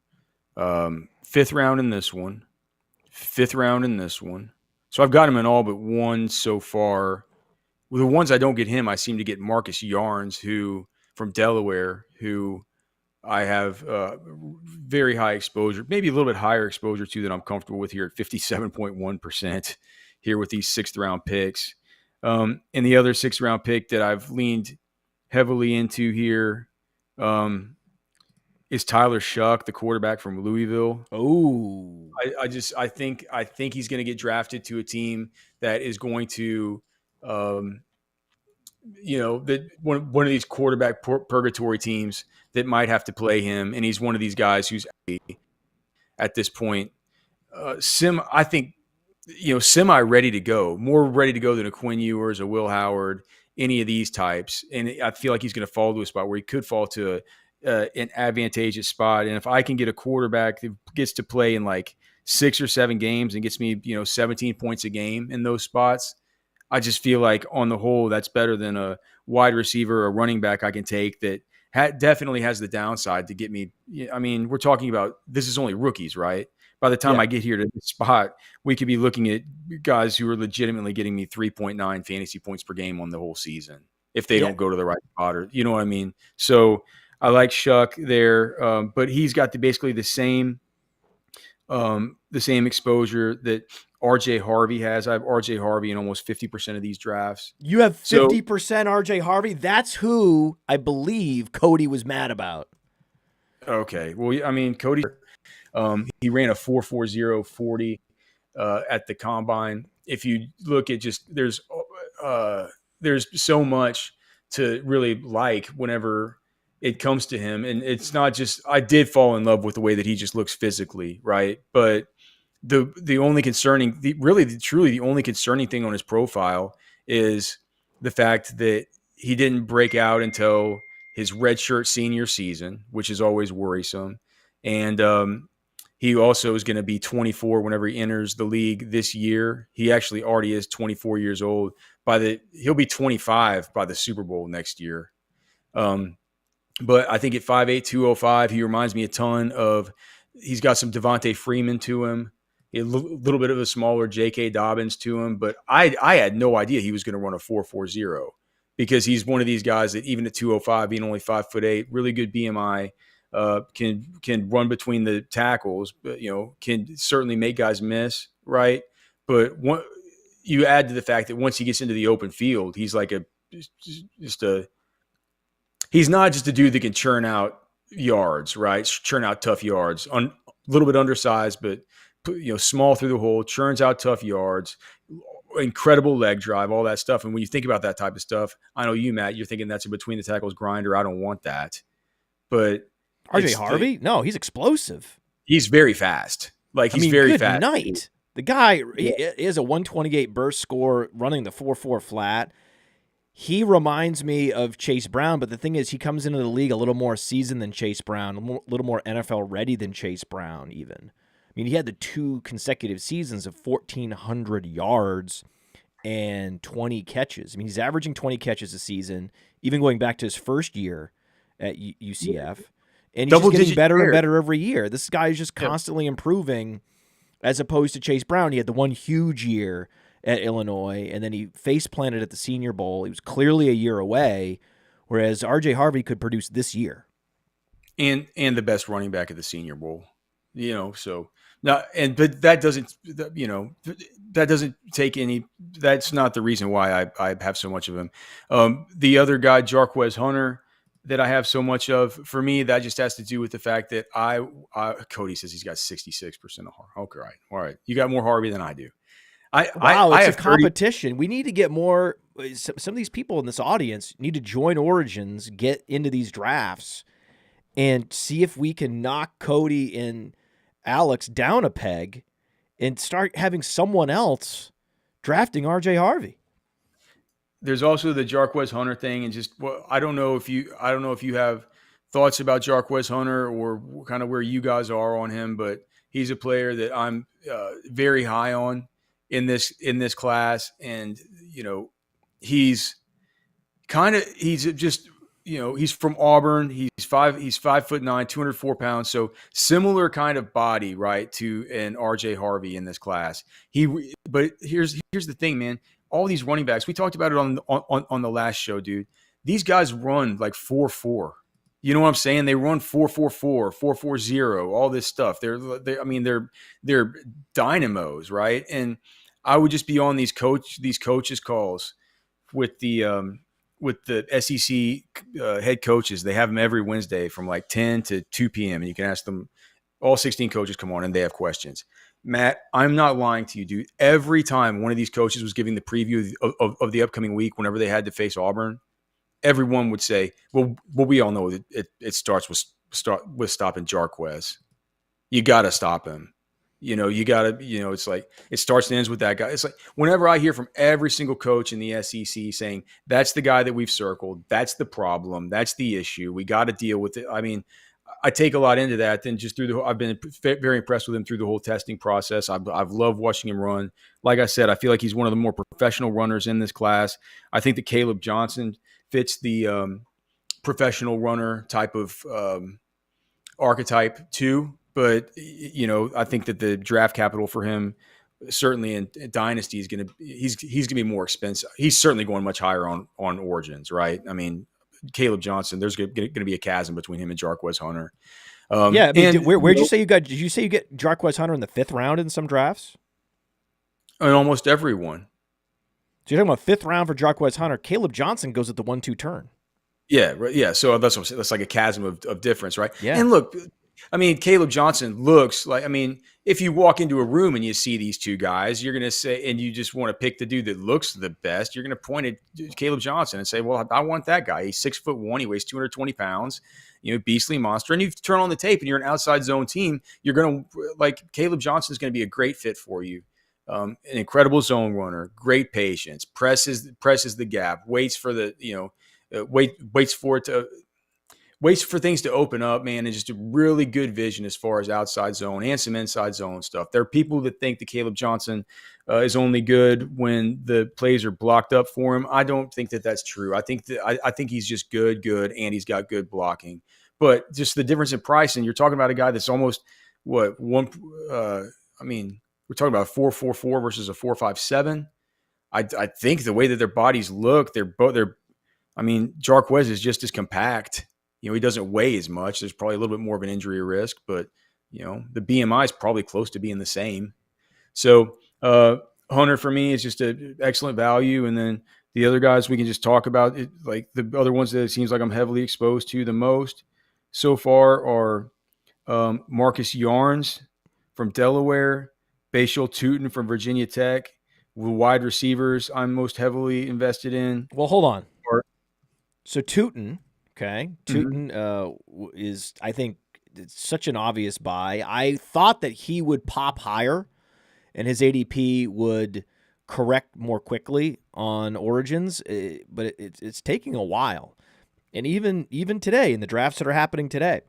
5th round in this one. 5th round in this one. So I've got him in all but one so far. With the ones I don't get him, I seem to get Marcus Yarns, who from Delaware, who I have very high exposure, maybe a little bit higher exposure to than I'm comfortable with here at 57.1% here with these 6th round picks. And the other 6th round pick that I've leaned heavily into here is Tyler Shuck, the quarterback from Louisville. Oh, I think he's going to get drafted to a team that is going to, that one of these quarterback purgatory teams that might have to play him, and he's one of these guys who's at this point I think semi ready to go, more ready to go than a Quinn Ewers, a Will Howard, any of these types, and I feel like he's going to fall to a spot where he could fall to an advantageous spot. And if I can get a quarterback that gets to play in like 6 or 7 games and gets me 17 points a game in those spots, I just feel like on the whole, that's better than a wide receiver or running back I can take that definitely has the downside to get me. I mean, we're talking about, this is only rookies, right? By the time I get here to this spot, we could be looking at guys who are legitimately getting me 3.9 fantasy points per game on the whole season if they don't go to the right spot, or you know what I mean? So I like Shuck there, but he's got basically the same exposure that RJ Harvey has. I have RJ Harvey in almost 50% of these drafts. You have So 50% RJ Harvey. That's who I believe Cody was mad about. okay, well, I mean, Cody, he ran a 4.40 40 at the combine. If you look at just there's so much to really like whenever it comes to him, and it's not just I did fall in love with the way that he just looks physically, right? But the only concerning, truly the only concerning thing on his profile is the fact that he didn't break out until his redshirt senior season, which is always worrisome, and he also is going to be 24 whenever he enters the league this year. He actually already is 24 years old. He'll be 25 by the Super Bowl next year. But I think at 5'8", 205, he reminds me a ton of. He's got some Devontae Freeman to him, a little bit of a smaller J.K. Dobbins to him. But I had no idea he was going to run a 4.40 because he's one of these guys that even at 205, being only 5'8", really good BMI. Can run between the tackles, but can certainly make guys miss, right? But you add to the fact that once he gets into the open field, he's like he's not just a dude that can churn out yards, right? Churn out tough yards. A little bit undersized, but small through the hole, churns out tough yards. Incredible leg drive, all that stuff. And when you think about that type of stuff, I know you, Matt, you're thinking that's a between the tackles grinder. I don't want that, but. RJ Harvey? No, he's explosive. He's very fast. He's very fast. Night. The guy is a 128 burst score running the 4.4 flat. He reminds me of Chase Brown, but the thing is he comes into the league a little more seasoned than Chase Brown, a little more NFL ready than Chase Brown even. I mean, he had the 2 consecutive seasons of 1,400 yards and 20 catches. I mean, he's averaging 20 catches a season, even going back to his first year at UCF. And he's just getting better and better every year. This guy is just constantly improving as opposed to Chase Brown. He had the one huge year at Illinois, and then he face planted at the Senior Bowl. He was clearly a year away, whereas RJ Harvey could produce this year. And the best running back at the Senior Bowl. So now but that doesn't take any. That's not the reason why I have so much of him. The other guy, Jarquez Hunter, that I have so much of, for me, that just has to do with the fact that Cody says he's got 66% of Harvey. Okay, all right. You got more Harvey than I do. It's a competition. We need to get more. Some of these people in this audience need to join Origins, get into these drafts, and see if we can knock Cody and Alex down a peg and start having someone else drafting RJ Harvey. There's also the Jarquez Hunter thing, and I don't know if you have thoughts about Jarquez Hunter or kind of where you guys are on him, but he's a player that I'm very high on in this class, and he's from Auburn. He's 5'9", 204 pounds, so similar kind of body, right, to an RJ Harvey in this class. But here's the thing, man. All these running backs, we talked about it on the last show, dude. These guys run like 4.4. You know what I'm saying? They run 4.44, 4.40, all this stuff. They're dynamos, right? And I would just be on these coaches calls with the SEC head coaches. They have them every Wednesday from like 10 to 2 p.m. and you can ask them. All 16 coaches come on and they have questions. Matt, I'm not lying to you, dude. Every time one of these coaches was giving the preview of the upcoming week, whenever they had to face Auburn, everyone would say, "Well, we all know it starts with stopping Jarquez. You got to stop him. You got to. It's like it starts and ends with that guy. It's like whenever I hear from every single coach in the SEC saying that's the guy that we've circled, that's the problem, that's the issue. We got to deal with it. I mean." I take a lot into that. Then just I've been very impressed with him through the whole testing process. I've loved watching him run. Like I said, I feel like he's one of the more professional runners in this class. I think that Caleb Johnson fits the professional runner type of archetype too. But I think that the draft capital for him, certainly in Dynasty, he's going to be more expensive. He's certainly going much higher on Origins, right? I mean, Caleb Johnson, there's going to be a chasm between him and Jarquez Hunter. Yeah, I mean, and where'd you say you got? Did you say you get Jarquez Hunter in the 5th round in some drafts? And almost everyone. So you're talking about 5th round for Jarquez Hunter. Caleb Johnson goes at the 1-2 turn. Yeah, right. Yeah. So that's what I'm saying. That's like a chasm of difference, right? Yeah. And look, I mean, Caleb Johnson looks like, I mean, if you walk into a room and you see these two guys, you're going to say, and you just want to pick the dude that looks the best, you're going to point at Caleb Johnson and say, well, I want that guy. He's 6'1", he weighs 220 pounds, beastly monster. And you turn on the tape and you're an outside zone team, you're going to, like, Caleb Johnson is going to be a great fit for you. An incredible zone runner, great patience, presses the gap, waits for the, waits for things to open up, man, and just a really good vision as far as outside zone and some inside zone stuff. There are people that think that Caleb Johnson is only good when the plays are blocked up for him. I don't think that that's true. I think he's just good, and he's got good blocking. But just the difference in price, and you're talking about a guy that's almost we're talking about a 4.44 versus a 4.57. I think the way that their bodies look, Jarquez is just as compact. He doesn't weigh as much. There's probably a little bit more of an injury risk, but the BMI is probably close to being the same. So Hunter for me is just an excellent value, and then the other guys we can just talk about it, like the other ones that it seems like I'm heavily exposed to the most so far are Marcus Yarns from Delaware, Bashal Tuten from Virginia Tech. Wide receivers I'm most heavily invested in. Well, hold on. So Tuten, okay, Tuten is, I think, it's such an obvious buy. I thought that he would pop higher and his ADP would correct more quickly on Origins, but it's taking a while. And even today, in the drafts that are happening today,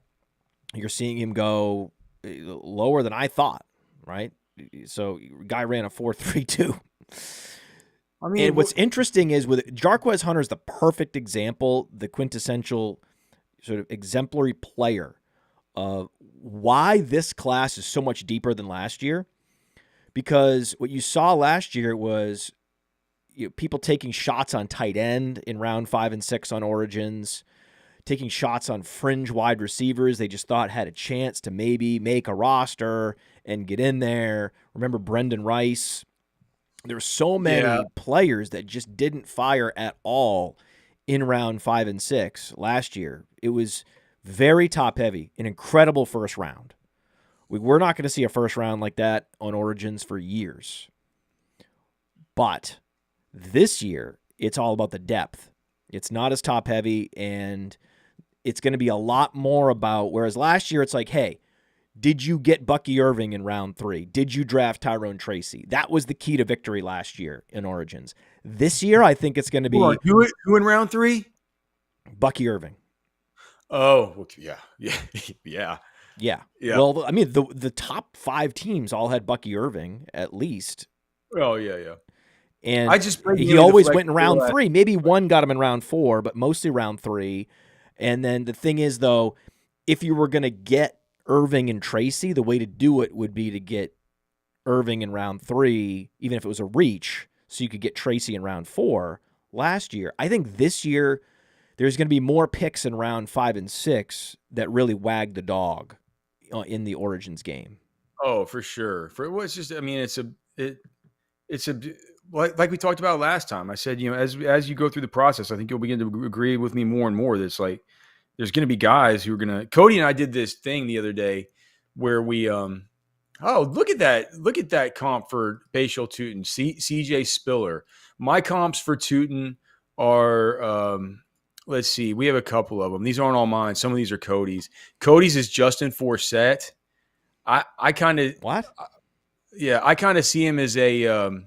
you're seeing him go lower than I thought, right? So guy ran a 4.32. And what's interesting is with Jarquez Hunter is the perfect example, the quintessential sort of exemplary player of why this class is so much deeper than last year. Because what you saw last year was people taking shots on tight end in round 5 and 6 on Origins, taking shots on fringe wide receivers they just thought had a chance to maybe make a roster and get in there. Remember Brendan Rice? There were so many players that just didn't fire at all in round 5 and 6 last year. It was very top-heavy, an incredible first round. We're not going to see a first round like that on Origins for years. But this year, it's all about the depth. It's not as top-heavy, and it's going to be a lot more about, whereas last year it's like, hey, did you get Bucky Irving in round 3? Did you draft Tyrone Tracy? That was the key to victory last year in Origins. This year, I think it's going to be... Who in round 3? Bucky Irving. Oh, yeah. Well, I mean, the top 5 teams all had Bucky Irving, at least. Oh, yeah. And he always went in round 3. Maybe one got him in round 4, but mostly round 3. And then the thing is, though, if you were going to get Irving and Tracy, the way to do it would be to get Irving in round 3, even if it was a reach, so you could get Tracy in round 4 last year. I think this year there's going to be more picks in round 5 and 6 that really wag the dog in the Origins game. Oh, for sure. It's just, I mean, it's like we talked about last time. I said, as you go through the process, I think you'll begin to agree with me more and more that it's like, there's going to be guys who are going to. Cody and I did this thing the other day where we, look at that comp for Bashal Tuten, CJ Spiller. My comps for Tuten are, let's see, we have a couple of them. These aren't all mine. Some of these are Cody's. Cody's is Justin Forsett. I kind of what? I kind of see him as a.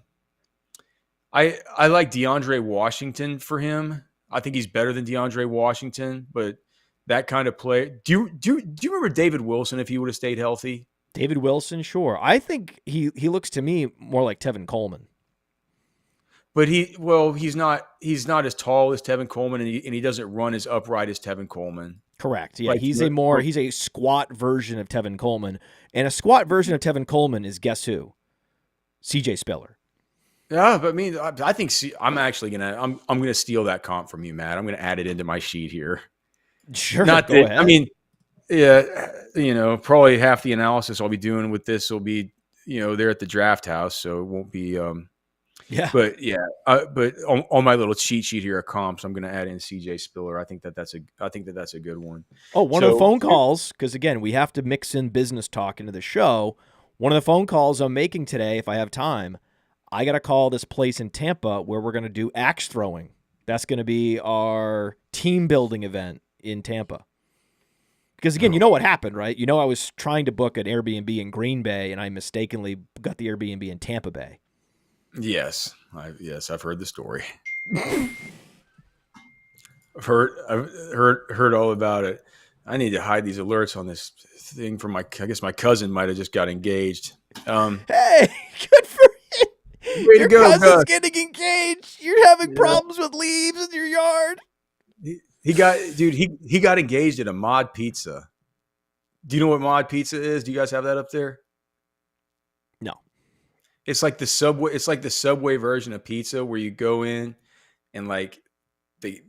I like DeAndre Washington for him. I think he's better than DeAndre Washington, but. That kind of play. Do you remember David Wilson if he would have stayed healthy? David Wilson, sure. I think he looks to me more like Tevin Coleman. But he's not as tall as Tevin Coleman, and he doesn't run as upright as Tevin Coleman. Correct. Yeah, he's a squat version of Tevin Coleman, and a squat version of Tevin Coleman is guess who? CJ Spiller. Yeah, but I mean, I think I'm actually gonna steal that comp from you, Matt. I'm gonna add it into my sheet here. Sure, Not go that I ahead. mean, yeah, probably half the analysis I'll be doing with this will be, there at the draft house, so it won't be. Yeah. But yeah, but on my little cheat sheet here of comps, I'm gonna add in CJ Spiller. I think that's a good one. Oh, one of the So phone calls, because again, we have to mix in business talk into the show. One of the phone calls I'm making today, if I have time, I got to call this place in Tampa where we're going to do axe throwing. That's going to be our team building event in Tampa. Because again, you know what happened, right? You know, I was trying to book an Airbnb in Green Bay, and I mistakenly got the Airbnb in Tampa Bay. yes, I've heard the story. I've heard all about it. I need to hide these alerts on this thing from I guess my cousin might have just got engaged. Hey, good for you. Way to Your go, cousin's Gus. getting engaged. You're having Yeah. problems with leaves in your yard. He got engaged at a Mod Pizza. Do you know what Mod Pizza is? Do you guys have that up there? No. It's like the Subway. It's like the Subway version of pizza where you go in and like they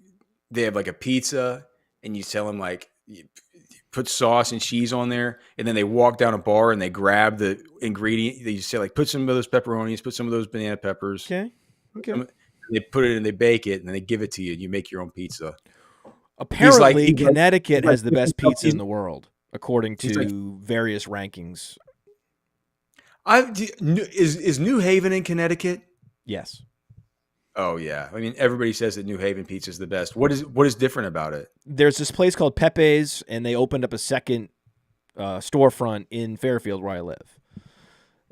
they have like a pizza and you tell them like you put sauce and cheese on there, and then they walk down a bar and they grab the ingredient. They say like put some of those pepperonis, put some of those banana peppers. Okay. They put it and they bake it and then they give it to you and you make your own pizza. Apparently, He's Connecticut like has the best pizza he's, in the world, according he's like to various rankings. is New Haven in Connecticut? Yes. Oh yeah, I mean everybody says that New Haven pizza is the best. What is different about it? There's this place called Pepe's, and they opened up a second storefront in Fairfield where I live.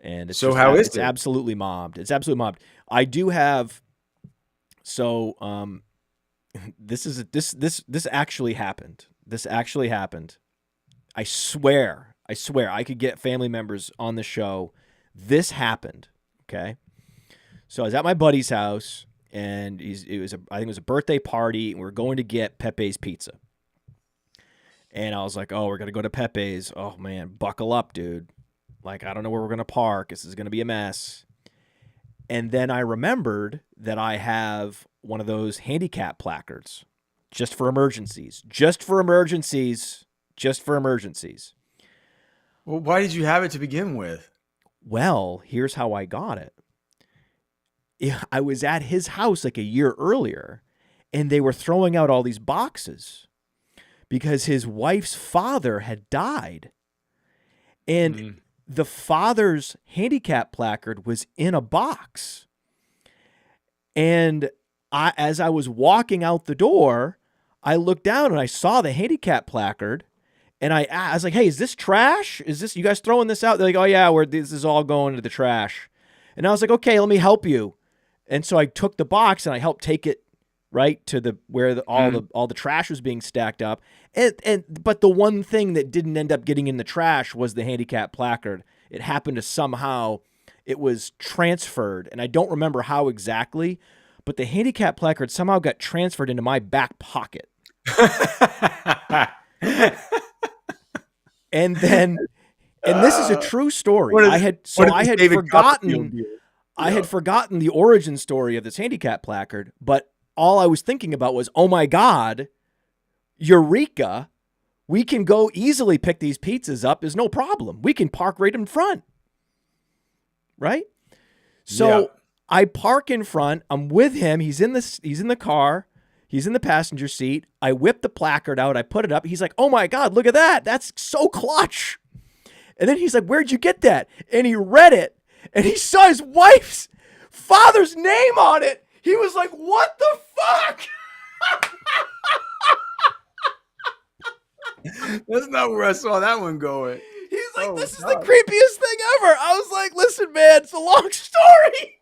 And it's So just how is it's it? absolutely mobbed. It's absolutely mobbed. I do have this actually happened. This actually happened. I swear I could get family members on the show. This happened. Okay. So I was at my buddy's house, and I think it was a birthday party, and we are going to get Pepe's Pizza. And I was like, oh, we're going to go to Pepe's. Oh, man, buckle up, dude. Like, I don't know where we're going to park. This is going to be a mess. And then I remembered that I have one of those handicap placards just for emergencies. Just for emergencies. Just for emergencies. Well, why did you have it to begin with? Well, here's how I got it. I was at his house like a year earlier, and they were throwing out all these boxes because his wife's father had died. And the father's handicap placard was in a box. And as I was walking out the door, I looked down and I saw the handicap placard. And I was like, hey, is this trash? Is this, you guys throwing this out? They're like, oh, yeah, this is all going to the trash. And I was like, okay, let me help you. And so I took the box and I helped take it right to all the trash was being stacked up. But the one thing that didn't end up getting in the trash was the handicap placard. It happened to somehow, it was transferred, and I don't remember how exactly, but the handicap placard somehow got transferred into my back pocket. And this is a true story. I had forgotten the origin story of this handicap placard, but all I was thinking about was, oh my God, Eureka, we can go easily pick these pizzas up. There's no problem. We can park right in front. Right? So I park in front. I'm with him. He's in the car. He's in the passenger seat. I whip the placard out. I put it up. He's like, oh my God, look at that. That's so clutch. And then he's like, where'd you get that? And he read it. And he saw his wife's father's name on it. He was like, what the fuck? That's not where I saw that one going. He's like, this is the creepiest thing ever. I was like, listen, man, it's a long story.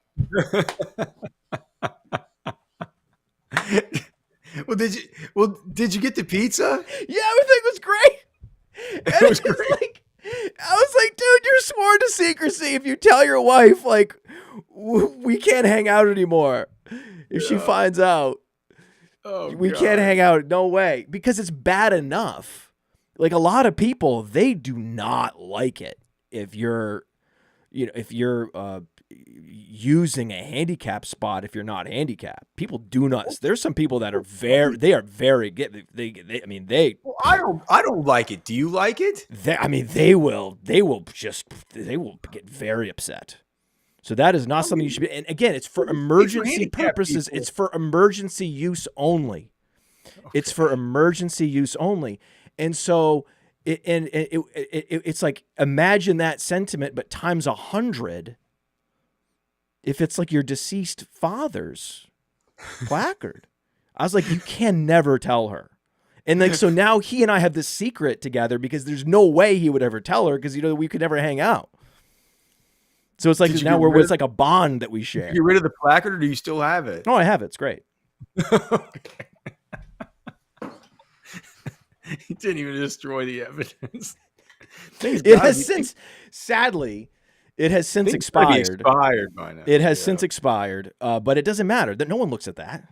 Did you get the pizza? Yeah, everything was great. And It was great. I was like, dude, you're sworn to secrecy if you tell your wife, like, we can't hang out anymore. If she finds out, we can't hang out. No way. Because it's bad enough. Like, a lot of people, they do not like it if you're using a handicap spot if you're not handicapped. People do not. There's some people that are very good. Well, I don't like it. Do you like it? They will get very upset. So that is not something you should be. And again, it's for emergency purposes. People. It's for emergency use only. Okay. It's for emergency use only. And so it's like, imagine that sentiment, but times 100. If it's like your deceased father's placard. I was like, you can never tell her. And like, so now he and I have this secret together because there's no way he would ever tell her because, we could never hang out. So it's like now it's like a bond that we share. Did you get rid of the placard or do you still have it? Oh, I have it. It's great. He didn't even destroy the evidence. It has since, sadly, it has since expired. By now. It has since expired, but it doesn't matter. That no one looks at that.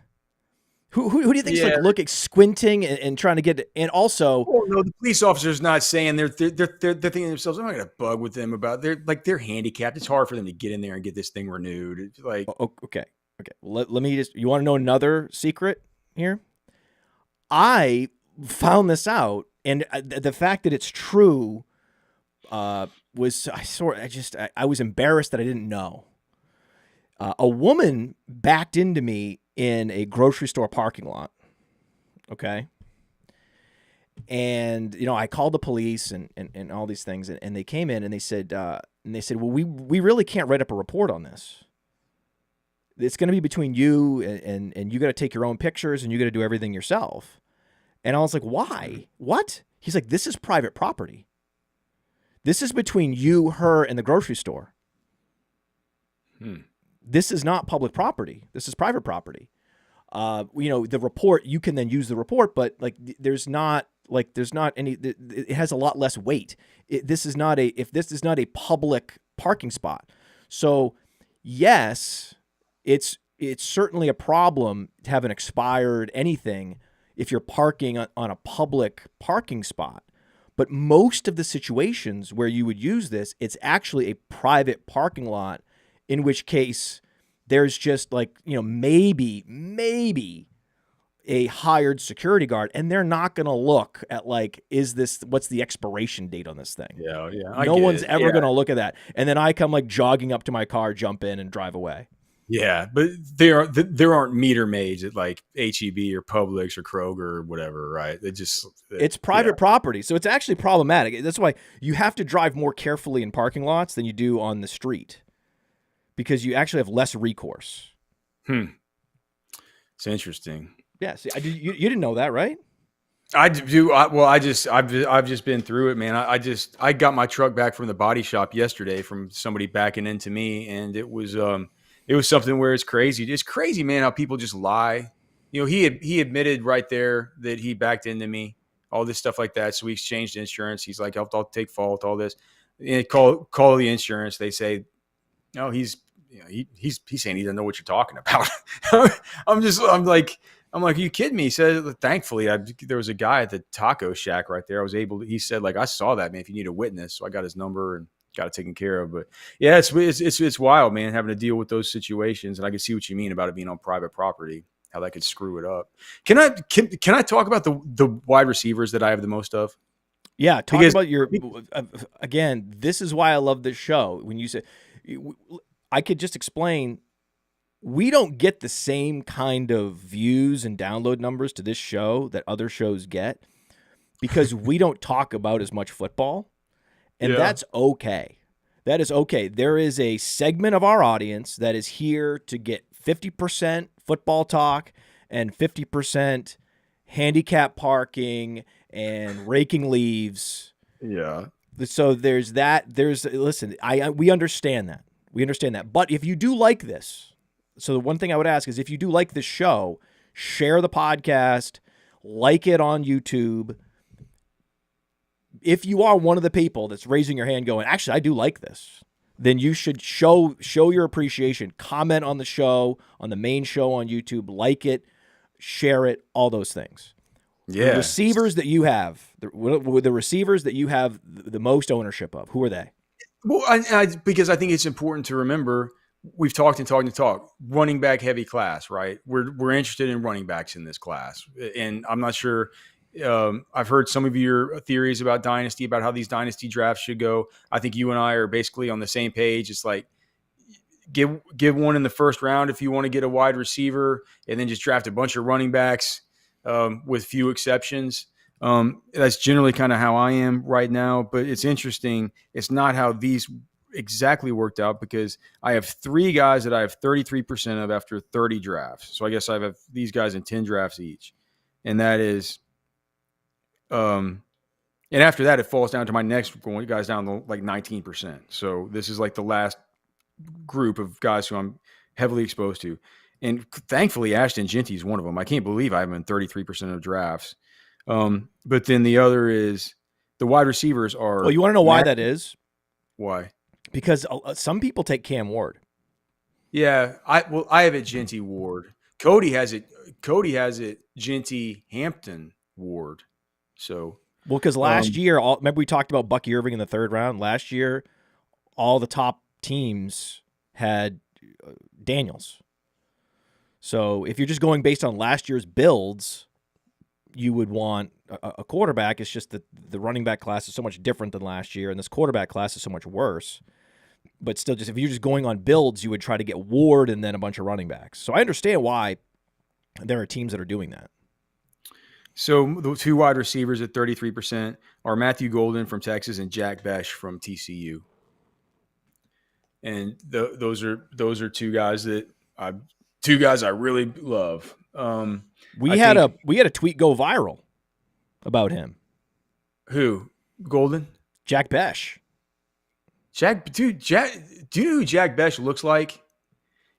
Who do you think is like looking, squinting, and trying to get? And also, no, the police officer's not saying they're thinking to themselves, I'm not going to bug with them about they're handicapped. It's hard for them to get in there and get this thing renewed. It's like, okay. Let me just. You want to know another secret here? I found this out, and the fact that it's true was I was embarrassed that I didn't know. A woman backed into me in a grocery store parking lot. Okay. And, I called the police and all these things, and they came in and they said, well, we really can't write up a report on this. It's going to be between you and you got to take your own pictures and you got to do everything yourself. And I was like, why? What? He's like, this is private property. This is between you, her, and the grocery store. This is not public property. This is private property. The report, you can then use the report, but like, there's not any, it has a lot less weight. This is not a public parking spot. So yes, it's certainly a problem to have an expired anything if you're parking on a public parking spot. But most of the situations where you would use this, it's actually a private parking lot, in which case there's just like, maybe a hired security guard, and they're not going to look at like, what's the expiration date on this thing? Yeah. No one's ever going to look at that. And then I come like jogging up to my car, jump in and drive away. Yeah, but there aren't meter maids at like H-E-B or Publix or Kroger or whatever, right? It's private property, so it's actually problematic. That's why you have to drive more carefully in parking lots than you do on the street, because you actually have less recourse. It's interesting. Yeah, see, you didn't know that, right? I do. I've just been through it, man. I got my truck back from the body shop yesterday from somebody backing into me, and it was something where it's crazy. It's crazy, man, how people just lie. He admitted right there that he backed into me, all this stuff like that. So we exchanged insurance. He's like, I'll take fault, all this. And call the insurance. They say, no, he's saying he doesn't know what you're talking about. I'm like, are you kidding me? He said, thankfully, there was a guy at the taco shack right there. He said, like, I saw that, man, if you need a witness. So I got his number and got it taken care of. But yeah, it's wild, man, having to deal with those situations. And I can see what you mean about it being on private property, how that could screw it up. Can I talk about the wide receivers that I have the most of? Yeah. About your, again, this is why I love this show. When you say, I could just explain, we don't get the same kind of views and download numbers to this show that other shows get, because we don't talk about as much football. And that's okay. That is okay. There is a segment of our audience that is here to get 50% football talk and 50% handicap parking and raking leaves. Yeah. So there's that. Listen, we understand that. We understand that. But if you do like this, so the one thing I would ask is, if you do like this show, share the podcast, like it on YouTube. If you are one of the people that's raising your hand going, actually, I do like this, then you should show your appreciation. Comment on the show, on the main show on YouTube, like it, share it, all those things. Yeah. The receivers that you have, the receivers that you have the most ownership of, who are they? Well, because I think it's important to remember we've talked and talked and talked. Running back heavy class, right? We're interested in running backs in this class, and I'm not sure. I've heard some of your theories about Dynasty, about how these Dynasty drafts should go. I think you and I are basically on the same page. It's like give one in the first round if you want to get a wide receiver, and then just draft a bunch of running backs with few exceptions. That's generally kind of how I am right now, but it's interesting. It's not how these exactly worked out because I have 3 guys that I have 33% of after 30 drafts. So I guess I have these guys in 10 drafts each. And that is, and after that, it falls down to my next guys down to like 19%. So this is like the last group of guys who I'm heavily exposed to. And thankfully, Ashton Jeanty is one of them. I can't believe I have him in 33% of drafts. But then the other is the wide receivers are. Well, you want to know why that is? Why? Because some people take Cam Ward. Yeah, I have it Jeanty Ward. Cody has it Jeanty Hampton Ward. So because last year, remember we talked about Bucky Irving in the 3rd round. Last year, all the top teams had Daniels. So if you're just going based on last year's builds, you would want a quarterback. It's just that the running back class is so much different than last year, and this quarterback class is so much worse. But still, just if you're just going on builds, you would try to get Ward and then a bunch of running backs. So I understand why there are teams that are doing that. So the 2 wide receivers at 33% are Matthew Golden from Texas and Jack Besh from TCU. And those are 2 guys that I really love. We had a tweet go viral about him. Who? Golden? Jack Besh. Do you know who Jack Besh looks like?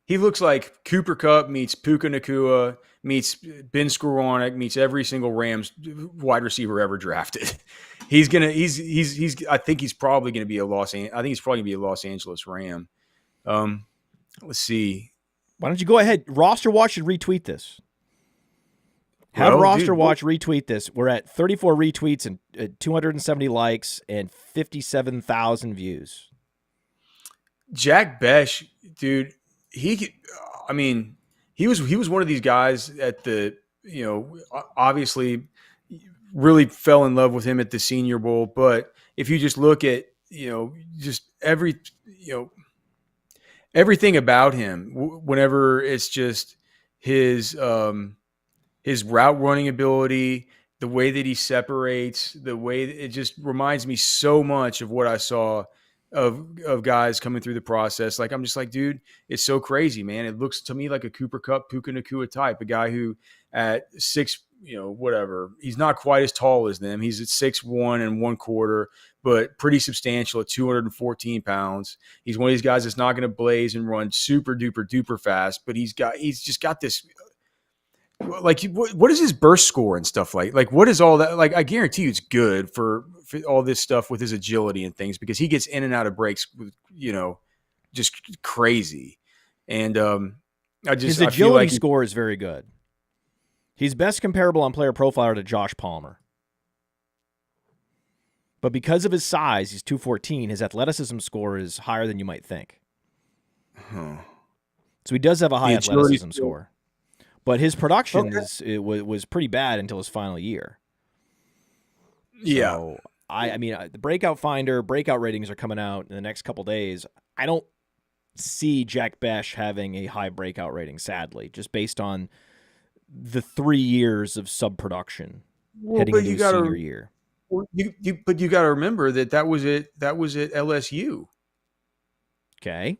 He looks like Cooper Kupp meets Puka Nacua meets Ben Skowronek meets every single Rams wide receiver ever drafted. I think he's probably going to be a Los Angeles Ram. Let's see. Why don't you go ahead? Rosterwatch should retweet this. Have Rosterwatch retweet this. We're at 34 retweets and 270 likes and 57,000 views. Jack Besh, dude, he was one of these guys at the, obviously really fell in love with him at the Senior Bowl. But if you just look at, just everything about him, whenever it's just his route running ability, the way that he separates, the way that it just reminds me so much of what I saw of guys coming through the process. Like, I'm just like, dude, it's so crazy, man. It looks to me like a Cooper Kupp, Puka Nacua type, a guy who at 6, whatever, he's not quite as tall as them. He's at 6'1" and 1/4, but pretty substantial at 214 pounds. He's one of these guys that's not going to blaze and run super duper duper fast, but he's just got this. Like, what is his burst score and stuff like? Like, what is all that? Like, I guarantee you it's good for all this stuff with his agility and things because he gets in and out of breaks, just crazy. And his agility score is very good. He's best comparable on PlayerProfiler to Josh Palmer. But because of his size, he's 214, his athleticism score is higher than you might think. Huh. So he does have a high athleticism score. But his production was pretty bad until his final year. Yeah. So, the Breakout Finder, breakout ratings are coming out in the next couple days. I don't see Jack Besh having a high breakout rating, sadly, just based on the 3 years of sub-production heading into his senior year. But you got to remember that was at LSU. Okay.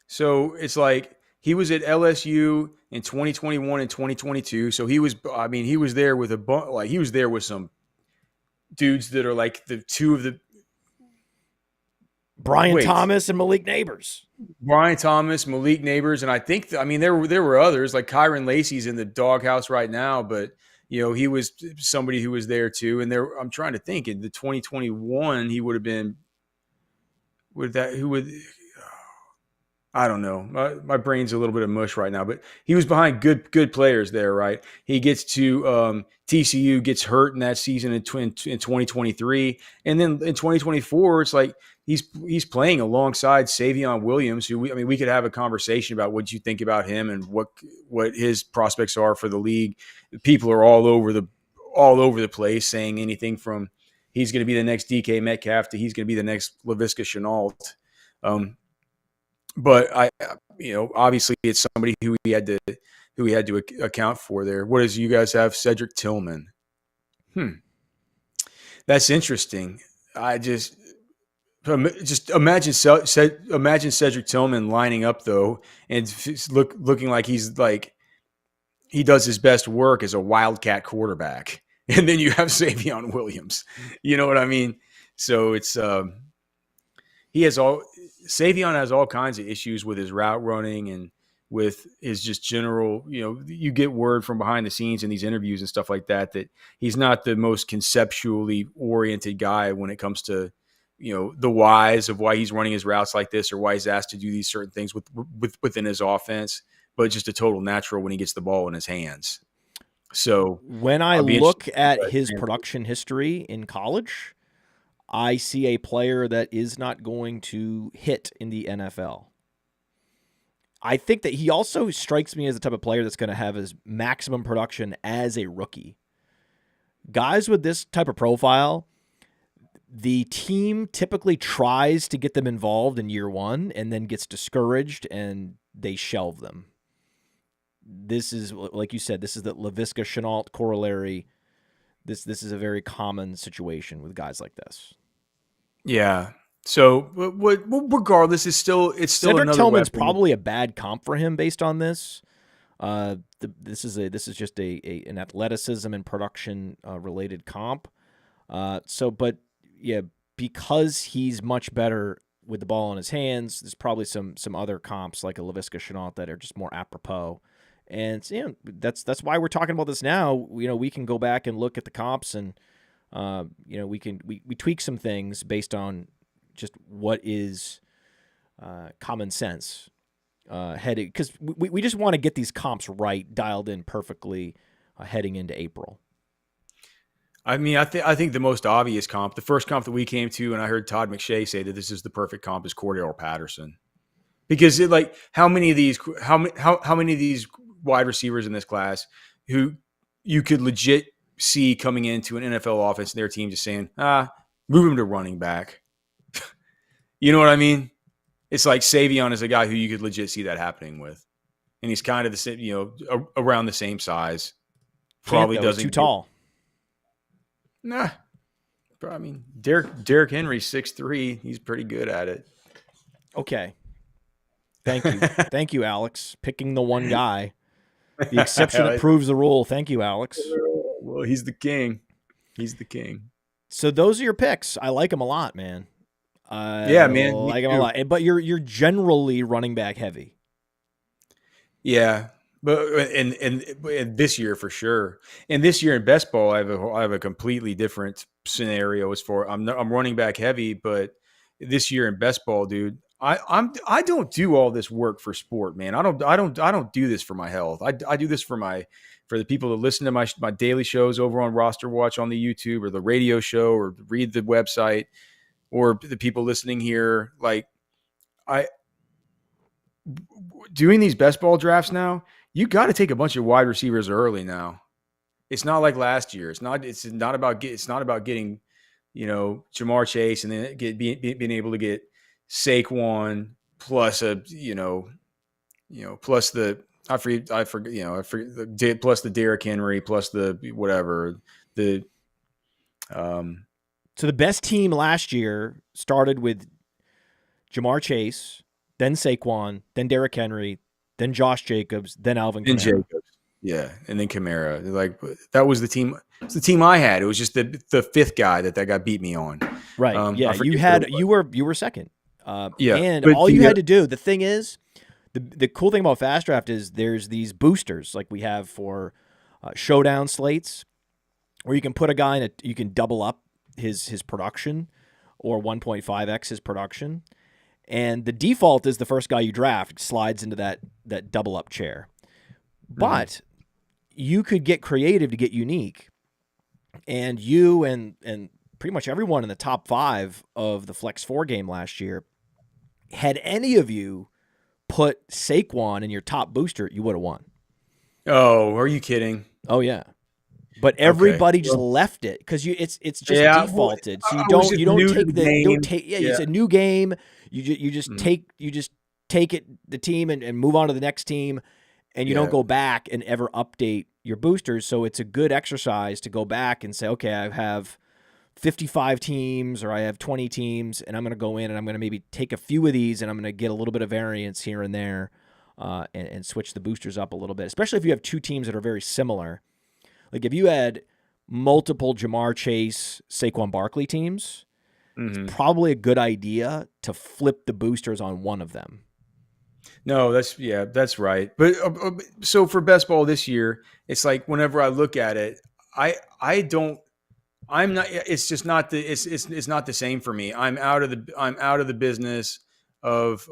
So it's like he was at LSU in 2021 and 2022. So he was there with he was there with some dudes that are like the 2 of the Brian Thomas and Malik Neighbors. Brian Thomas, Malik Neighbors, and I think there were others like Kyron Lacey's in the doghouse right now, but he was somebody who was there too. And I'm trying to think in the 2021 he would have been I don't know. My brain's a little bit of mush right now, but he was behind good players there, right? He gets to TCU, gets hurt in that season in 2023, and then in 2024, it's like he's playing alongside Savion Williams, who we could have a conversation about what you think about him and what his prospects are for the league. People are all over the place saying anything from he's going to be the next DK Metcalf to he's going to be the next Laviska Shenault. But obviously it's somebody who he had to account for there. What does you guys have? Cedric Tillman. That's interesting. I just imagine Cedric Tillman lining up though, and looking like he does his best work as a wildcat quarterback, and then you have Savion Williams. You know what I mean? So it's Savion has all kinds of issues with his route running and with his just general, you get word from behind the scenes in these interviews and stuff like that he's not the most conceptually oriented guy when it comes to, the whys of why he's running his routes like this or why he's asked to do these certain things within his offense, but just a total natural when he gets the ball in his hands. So when I look at his production history in college, I see a player that is not going to hit in the NFL. I think that he also strikes me as the type of player that's going to have his maximum production as a rookie. Guys with this type of profile, the team typically tries to get them involved in year one and then gets discouraged and they shelve them. This is, like you said, this is the Laviska Shenault corollary. This is a very common situation with guys like this. Yeah. So, regardless, it's still Cedric Tillman's probably a bad comp for him based on this. This is just an athleticism and production related comp. But because he's much better with the ball in his hands, there's probably some other comps like a Laviska Shenault that are just more apropos. And that's why we're talking about this now. We can go back and look at the comps and we tweak some things based on just what is common sense heading, because we just want to get these comps right, dialed in perfectly heading into April. I mean, I think the most obvious comp, the first comp that we came to, and I heard Todd McShay say that this is the perfect comp, is Cordell Patterson, because how many of these wide receivers in this class who you could legit see coming into an NFL offense and their team just saying, move him to running back. You know what I mean? It's like Savion is a guy who you could legit see that happening with. And he's kind of the same, around the same size. Probably doesn't. Too tall. Nah. I mean, Derrick Henry's 6'3". He's pretty good at it. Okay. Thank you. Thank you, Alex. Picking the one guy. The exception that proves the rule. Thank you, Alex. Well, he's the king. He's the king. So those are your picks. I like them a lot, man. Yeah, man. I like them a lot. But you're generally running back heavy. Yeah, but and this year for sure. And this year in best ball, I have a completely different scenario as for I'm running back heavy, but this year in best ball, dude, I don't do all this work for sport, man. I don't do this for my health. I do this for the people that listen to my daily shows over on Rosterwatch on the YouTube or the radio show or read the website, or the people listening here. Like, doing these best ball drafts now, you got to take a bunch of wide receivers early now. It's not like last year. It's not about getting, Jamar Chase and then being able to get Saquon plus plus the plus the Derrick Henry plus the whatever the. So the best team last year started with Jamar Chase, then Saquon, then Derrick Henry, then Josh Jacobs, then Alvin Kamara. Yeah, and then Kamara. Like, that was the team. It's the team I had. It was just the fifth guy that guy beat me on. Right. You were second. And all you had to do. The thing is, the cool thing about FastDraft is there's these boosters like we have for showdown slates, where you can put a guy you can double up his production or 1.5x his production. And the default is the first guy you draft slides into that double up chair. But you could get creative to get unique. And you and pretty much everyone in the top 5 of the Flex 4 game last year, had any of you put Saquon in your top booster, you would have won. Oh, are you kidding? Oh yeah. But everybody just left it because it's just defaulted. So you don't take it's a new game. You just take it the team and move on to the next team, and you don't go back and ever update your boosters. So it's a good exercise to go back and say, okay, I have 55 teams or I have 20 teams, and I'm going to go in and I'm going to maybe take a few of these and I'm going to get a little bit of variance here and there, and switch the boosters up a little bit, especially if you have two teams that are very similar. Like if you had multiple Jamar Chase, Saquon Barkley teams, it's probably a good idea to flip the boosters on one of them. No, that's right. But so for best ball this year, it's like whenever I look at it, it's just not it's not the same for me. I'm out of the business of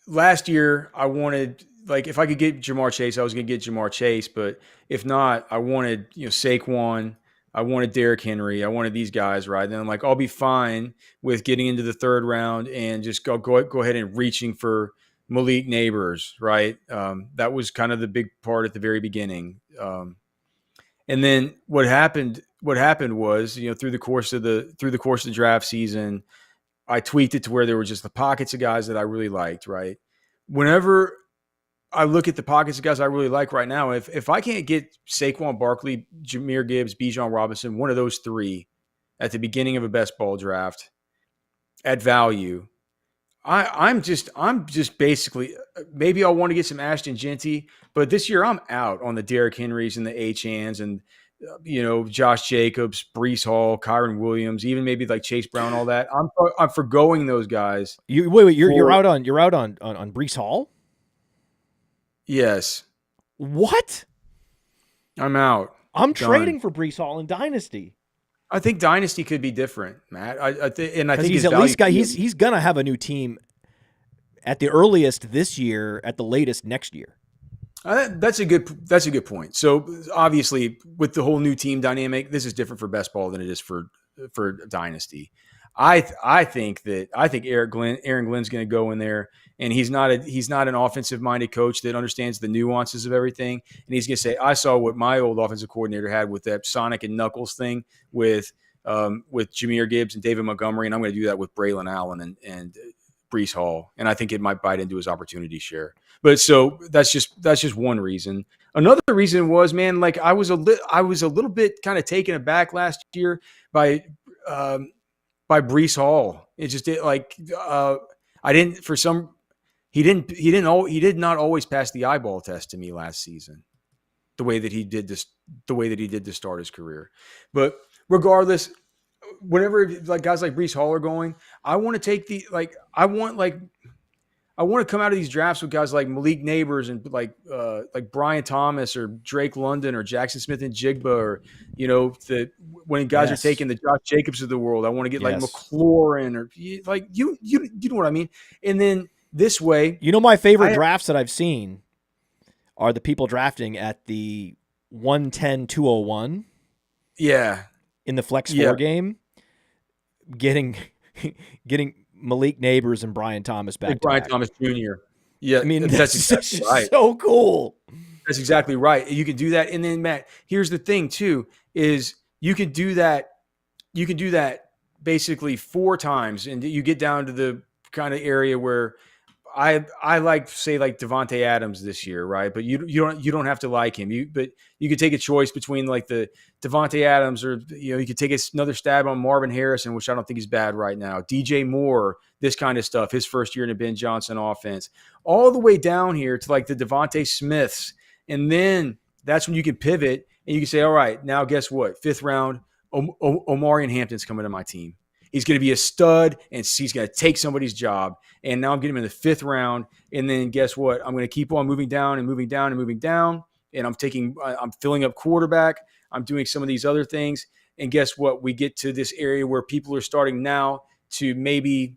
last year I wanted, like, if I could get Jamar Chase, I was going to get Jamar Chase, but if not, I wanted, Saquon, I wanted Derrick Henry, I wanted these guys, right? And then I'm like, I'll be fine with getting into the third round and just go ahead and reaching for Malik Neighbors, right? That was kind of the big part at the very beginning. And then what happened was, through the course of the draft season, I tweaked it to where there were just the pockets of guys that I really liked, right? Whenever I look at the pockets of guys I really like right now, if I can't get Saquon Barkley, Jahmyr Gibbs, Bijan Robinson, one of those three at the beginning of a best ball draft at value, I'm just basically, maybe I'll want to get some Ashton Jeanty, but this year I'm out on the Derrick Henrys and the Achans and Josh Jacobs, Breece Hall, Kyron Williams, even maybe like Chase Brown, all that. I'm forgoing those guys. You're out on Breece Hall? Yes. What? I'm out. I'm trading for Breece Hall in Dynasty. I think Dynasty could be different, Matt. I think he's at least he's gonna have a new team at the earliest this year, at the latest next year. That's a good point. So obviously, with the whole new team dynamic, this is different for best ball than it is for Dynasty. I think Aaron Glenn's going to go in there, and he's not an offensive minded coach that understands the nuances of everything, and he's going to say, I saw what my old offensive coordinator had with that Sonic and Knuckles thing with Jahmyr Gibbs and David Montgomery, and I'm going to do that with Braylon Allen and Breece Hall, and I think it might bite into his opportunity share. But so that's just one reason. Another reason was, man, like I was a little bit kind of taken aback last year by Breece Hall. It just did he did not always pass the eyeball test to me last season, the way that he did to start his career. But regardless, whenever like guys like Breece Hall are going, I want to come out of these drafts with guys like Malik Neighbors and like Brian Thomas or Drake London or Jackson Smith and Jigba, or when guys are taking the Josh Jacobs of the world, I want to get like McLaurin or like you know what I mean. And then this way, my favorite drafts that I've seen are the people drafting at the 110-201. Yeah, in the Flex 4 game, getting Malik Neighbors and Brian Thomas back. Brian Thomas Jr. Yeah, I mean that's exactly right. So cool. That's exactly right. You can do that, and then Matt, here's the thing too: is you can do that basically 4 times, and you get down to the kind of area where I like say like Devontae Adams this year, right? But you don't have to like him. But you could take a choice between like the Devontae Adams, or you could take another stab on Marvin Harrison, which I don't think he's bad right now. DJ Moore, this kind of stuff. His first year in a Ben Johnson offense, all the way down here to like the Devontae Smiths, and then that's when you can pivot and you can say, all right, now guess what? 5th round, Omarion Hampton's coming to my team. He's going to be a stud, and he's going to take somebody's job. And now I'm getting him in the 5th round. And then guess what? I'm going to keep on moving down and moving down and moving down. And I'm filling up quarterback. I'm doing some of these other things. And guess what? We get to this area where people are starting now to maybe,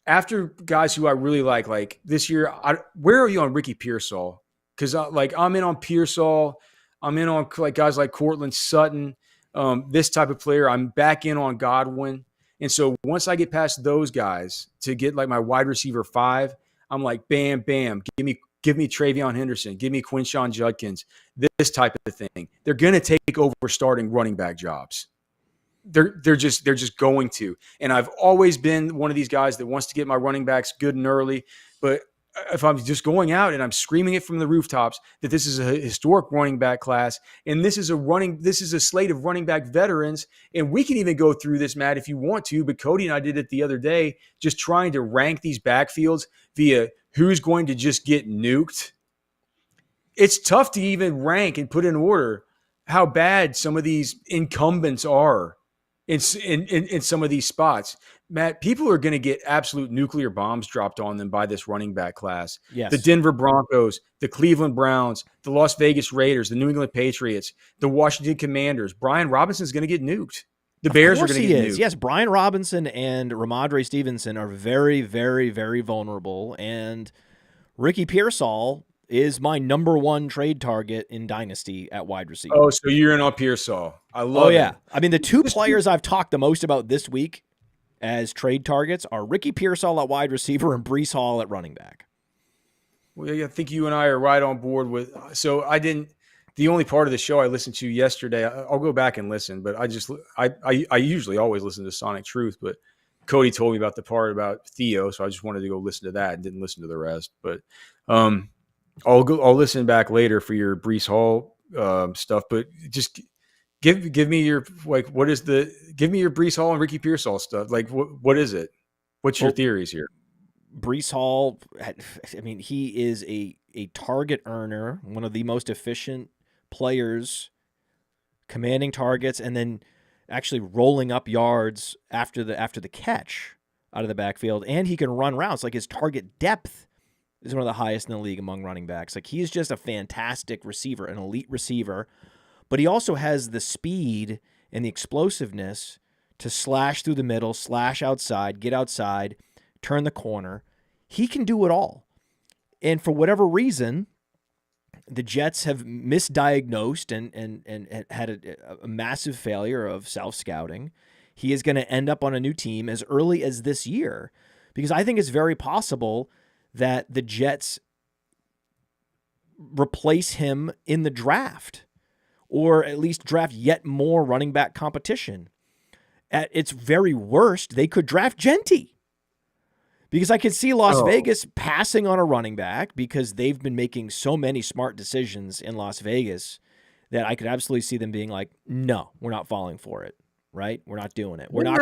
after guys who I really like this year, where are you on Ricky Pearsall? Because I'm in on Pearsall. I'm in on like guys like Cortland Sutton, this type of player. I'm back in on Godwin. And so once I get past those guys to get like my wide receiver 5, I'm like, bam, bam, give me Travion Henderson, give me Quinshon Judkins, this type of thing. They're going to take over starting running back jobs. They're just going to. And I've always been one of these guys that wants to get my running backs good and early. But if I'm just going out and I'm screaming it from the rooftops that this is a historic running back class, and this is a slate of running back veterans, and we can even go through this, Matt, if you want to, but Cody and I did it the other day, just trying to rank these backfields via who's going to just get nuked. It's tough to even rank and put in order how bad some of these incumbents are in some of these spots. Matt, people are going to get absolute nuclear bombs dropped on them by this running back class. Yes. The Denver Broncos, the Cleveland Browns, the Las Vegas Raiders, the New England Patriots, the Washington Commanders. Brian Robinson's going to get nuked. The Bears are going to get nuked. Yes, Brian Robinson and Ramondre Stevenson are very, very, very vulnerable. And Ricky Pearsall is my number 1 trade target in Dynasty at wide receiver. Oh, so you're in on Pearsall. I love it. I mean, the 2 players I've talked the most about this week as trade targets are Ricky Pearsall at wide receiver and Breece Hall at running back. Well, I think you and I are right on board with. So the only part of the show I listened to yesterday, I'll go back and listen, but I usually always listen to Sonic Truth, but Cody told me about the part about Theo, so I just wanted to go listen to that and didn't listen to the rest. But I'll listen back later for your Breece Hall stuff, but just give me your give me your Breece Hall and Ricky Pearsall stuff. Like what is it? What's your theories here? Breece Hall, I mean, he is a target earner, one of the most efficient players, commanding targets and then actually rolling up yards after the catch out of the backfield, and he can run routes. Like his target depth is one of the highest in the league among running backs. Like he's just a fantastic receiver, an elite receiver, but he also has the speed and the explosiveness to slash through the middle, slash outside, get outside, turn the corner. He can do it all. And for whatever reason, the Jets have misdiagnosed and had a massive failure of self-scouting. He is going to end up on a new team as early as this year, because I think it's very possible that the Jets replace him in the draft, or at least draft yet more running back competition. At its very worst, they could draft Jeanty. Because I could see Las Vegas passing on a running back because they've been making so many smart decisions in Las Vegas that I could absolutely see them being like, no, we're not falling for it, right? We're not doing it. We're not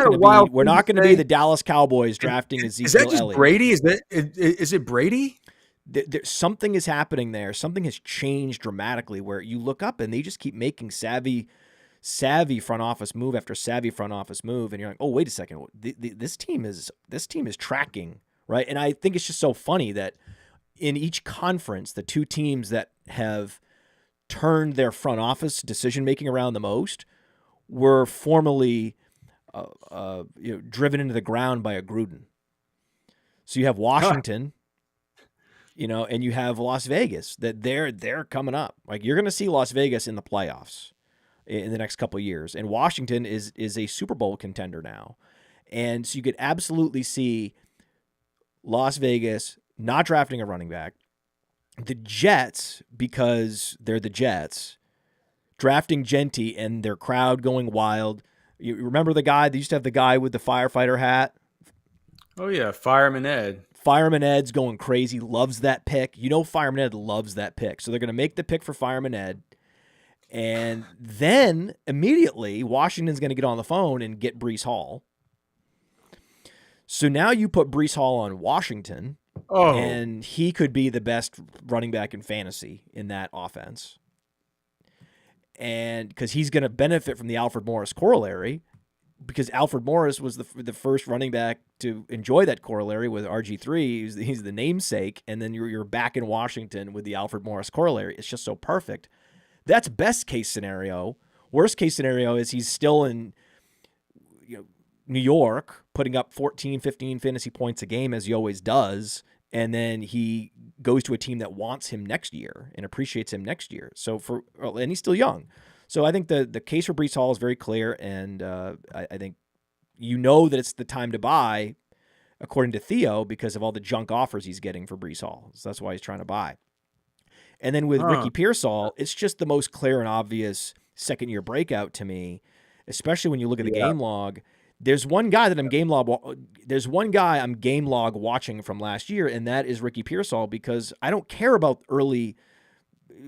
going to be the Dallas Cowboys drafting Ezekiel Elliott. Is that just Brady? Is it Brady? Something is happening there. Something has changed dramatically where you look up and they just keep making savvy front office move after savvy front office move, and you're like, oh, wait a second, this team is tracking, right? And I think it's just so funny that in each conference, the 2 teams that have turned their front office decision making around the most were formerly driven into the ground by a Gruden. So you have Washington, and you have Las Vegas, that they're coming up. Like you're going to see Las Vegas in the playoffs in the next couple of years. And Washington is a Super Bowl contender now. And so you could absolutely see Las Vegas not drafting a running back. The Jets, because they're the Jets, drafting Jeanty and their crowd going wild. You remember the guy? They used to have the guy with the firefighter hat. Oh, yeah. Fireman Ed. Fireman Ed's going crazy, loves that pick. Fireman Ed loves that pick. So they're going to make the pick for Fireman Ed. And then immediately Washington's going to get on the phone and get Breece Hall. So now you put Breece Hall on Washington, and he could be the best running back in fantasy in that offense. And because he's going to benefit from the Alfred Morris corollary, because Alfred Morris was the first running back to enjoy that corollary with RG3. He's the namesake, and then you're back in Washington with the Alfred Morris corollary. It's just so perfect. That's best case scenario. Worst case scenario is he's still in New York putting up 14, 15 fantasy points a game as he always does. And then he goes to a team that wants him next year and appreciates him next year. So and he's still young. So I think the case for Breece Hall is very clear. And I think that it's the time to buy, according to Theo, because of all the junk offers he's getting for Breece Hall. So that's why he's trying to buy. And then with Ricky Pearsall, it's just the most clear and obvious second-year breakout to me, especially when you look at the game log. There's one guy I'm game log watching from last year, and that is Ricky Pearsall, because I don't care about early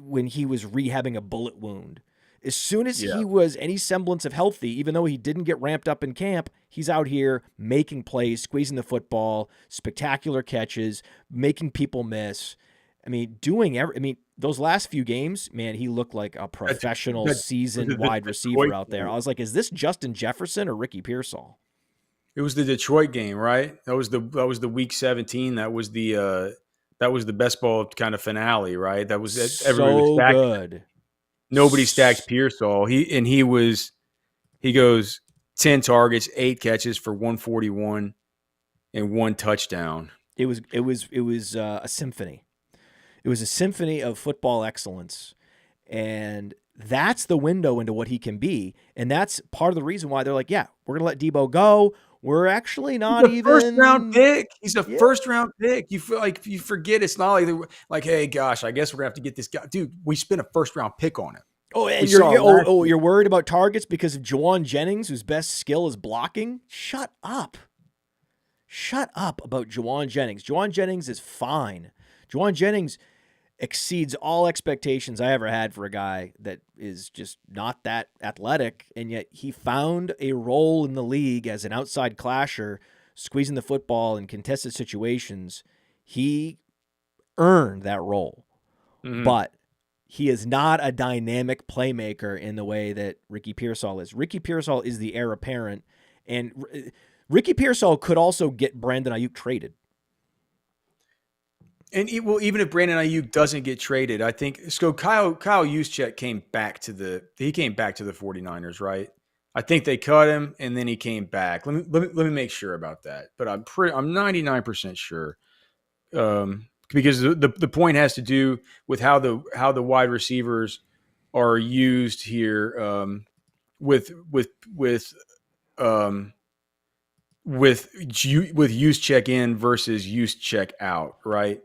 when he was rehabbing a bullet wound. As soon as he was any semblance of healthy, even though he didn't get ramped up in camp, he's out here making plays, squeezing the football, spectacular catches, making people miss. I mean, those last few games, man, he looked like a professional seasoned wide receiver out there. I was like, is this Justin Jefferson or Ricky Pearsall? It was the Detroit game, right? That was the week 17. That was the best ball kind of finale, right? That was so good. Nobody stacked Pearsall. He goes 10 targets, 8 catches for 141 and 1 touchdown. It was a symphony. It was a symphony of football excellence, and that's the window into what he can be. And that's part of the reason why they're like, yeah, we're going to let Debo go. We're actually not even first-round pick. He's a first-round pick. You feel like you forget it's not like, hey, gosh, I guess we're going to have to get this guy. Dude, we spent a first-round pick on him. Oh, and you're worried about targets because of Juwan Jennings, whose best skill is blocking? Shut up. Shut up about Juwan Jennings. Juwan Jennings is fine. Juwan Jennings exceeds all expectations I ever had for a guy that is just not that athletic, and yet he found a role in the league as an outside clasher, squeezing the football in contested situations. He earned that role, but he is not a dynamic playmaker in the way that Ricky Pearsall is. Ricky Pearsall is the heir apparent, and Ricky Pearsall could also get Brandon Ayuk traded. And even if Brandon Ayuk doesn't get traded, I think so. Kyle Juszczyk came back to the 49ers, right? I think they cut him and then he came back. Let me make sure about that, but I'm 99% sure, because the point has to do with how the wide receivers are used here, with Juszczyk in versus Juszczyk out, right?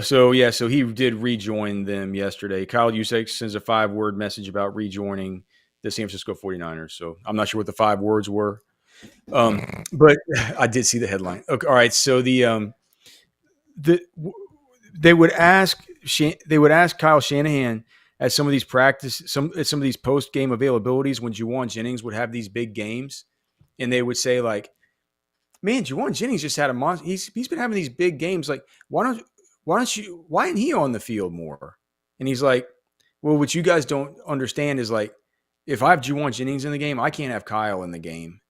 So he did rejoin them yesterday. Kyle Juszczyk sends a 5-word message about rejoining the San Francisco 49ers. So I'm not sure what the 5 words were, but I did see the headline. Okay, all right. So they would ask Kyle Shanahan at some of these some of these post game availabilities when Juwan Jennings would have these big games, and they would say like, "Man, Juwan Jennings just had a monster. He's been having these big games. Like, why isn't he on the field more?" And he's like, well, what you guys don't understand is like, if I have Juwan Jennings in the game, I can't have Kyle in the game.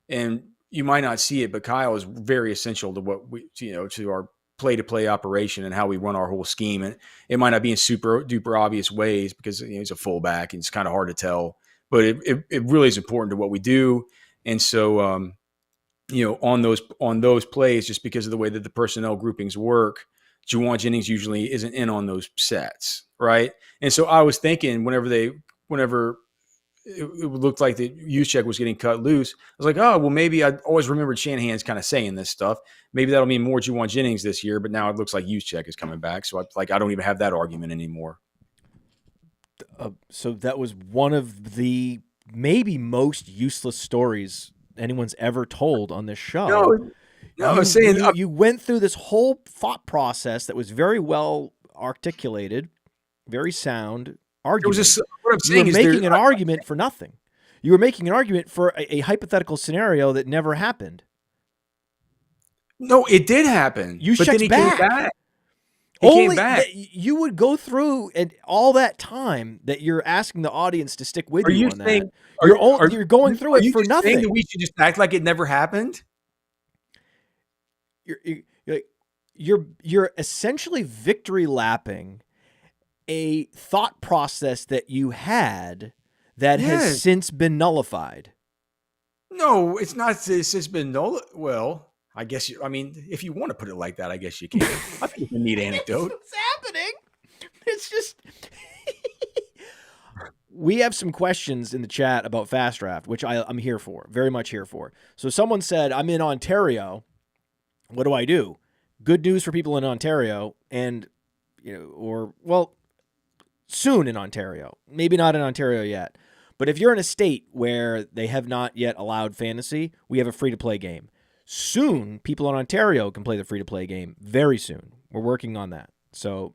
And you might not see it, but Kyle is very essential to what to our play-to-play operation and how we run our whole scheme. And it might not be in super duper obvious ways because he's a fullback and it's kind of hard to tell, but it really is important to what we do. And so, on those plays, just because of the way that the personnel groupings work, Juwan Jennings usually isn't in on those sets, right? And so I was thinking whenever it looked like the Juszczyk was getting cut loose, I was like, oh, well, maybe I always remembered Shanahan's kind of saying this stuff. Maybe that'll mean more Juwan Jennings this year, but now it looks like Juszczyk is coming back. So I don't even have that argument anymore. So that was one of the maybe most useless stories anyone's ever told on this show. No, I'm saying you went through this whole thought process that was very well articulated, very sound argument. What I'm saying you were making an argument for nothing. You were making an argument for a hypothetical scenario that never happened. No, it did happen. But then he came back. He came back. You would go through and all that time that you're asking the audience to stick with you on that. You're going through it for nothing. That we should just act like it never happened? You're essentially victory lapping a thought process that you had that has Yes. since been nullified. No, it's not. It's been no. Well, I guess I mean, if you want to put it like that, I guess you can. I think it's a neat anecdote. What's happening? It's just we have some questions in the chat about FastDraft, which I'm here for, very much here for. So someone said, I'm in Ontario. What do I do? Good news for people in Ontario and, soon in Ontario. Maybe not in Ontario yet. But if you're in a state where they have not yet allowed fantasy, we have a free-to-play game. Soon, people in Ontario can play the free-to-play game. Very soon. We're working on that. So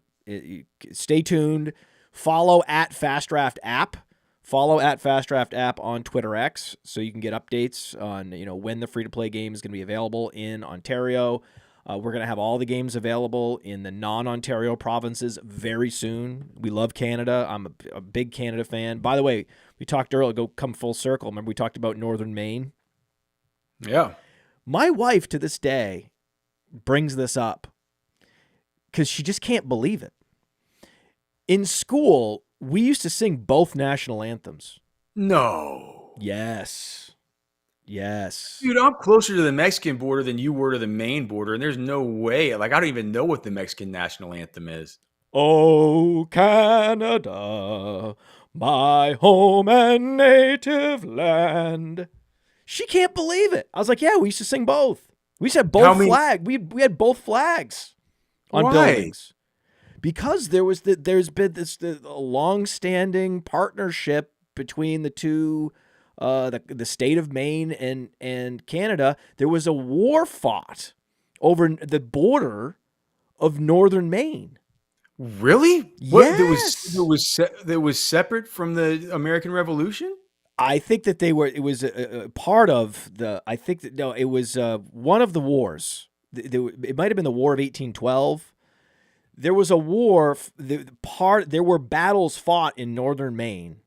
stay tuned. Follow at FastDraft app. Follow at FastDraft app on Twitter X so you can get updates on when the free-to-play game is going to be available in Ontario. We're going to have all the games available in the non-Ontario provinces very soon. We love Canada. I'm a big Canada fan. By the way, we talked earlier, come full circle. Remember we talked about Northern Maine? Yeah. My wife to this day brings this up because she just can't believe it. In school, we used to sing both national anthems. No. Yes. Dude, I'm closer to the Mexican border than you were to the Maine border, and there's no way. Like, I don't even know what the Mexican national anthem is. Oh, Canada, my home and native land. She can't believe it. I was like, yeah, we used to sing both. We used to have both flags. We had both flags on buildings. Because there's been this long-standing partnership between the two, the state of Maine and Canada. There was a war fought over the border of northern Maine. Really? Yes. That was separate from the American Revolution? I think that it was a part of the. I think that no, it was one of the wars. It might have been the War of 1812. There was a war. There were battles fought in northern Maine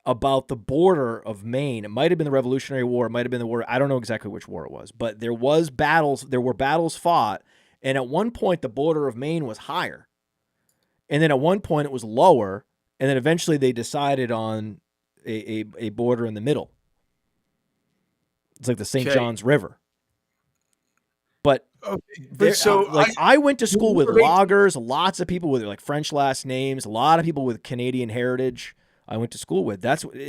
about the border of Maine. It might have been the Revolutionary War. It might have been the war. I don't know exactly which war it was, but there was battles. There were battles fought, and at one point the border of Maine was higher, and then at one point it was lower, and then eventually they decided on a border in the middle. It's like the St. John's River. But I went to school with loggers, lots of people with like French last names, a lot of people with Canadian heritage. I went to school with.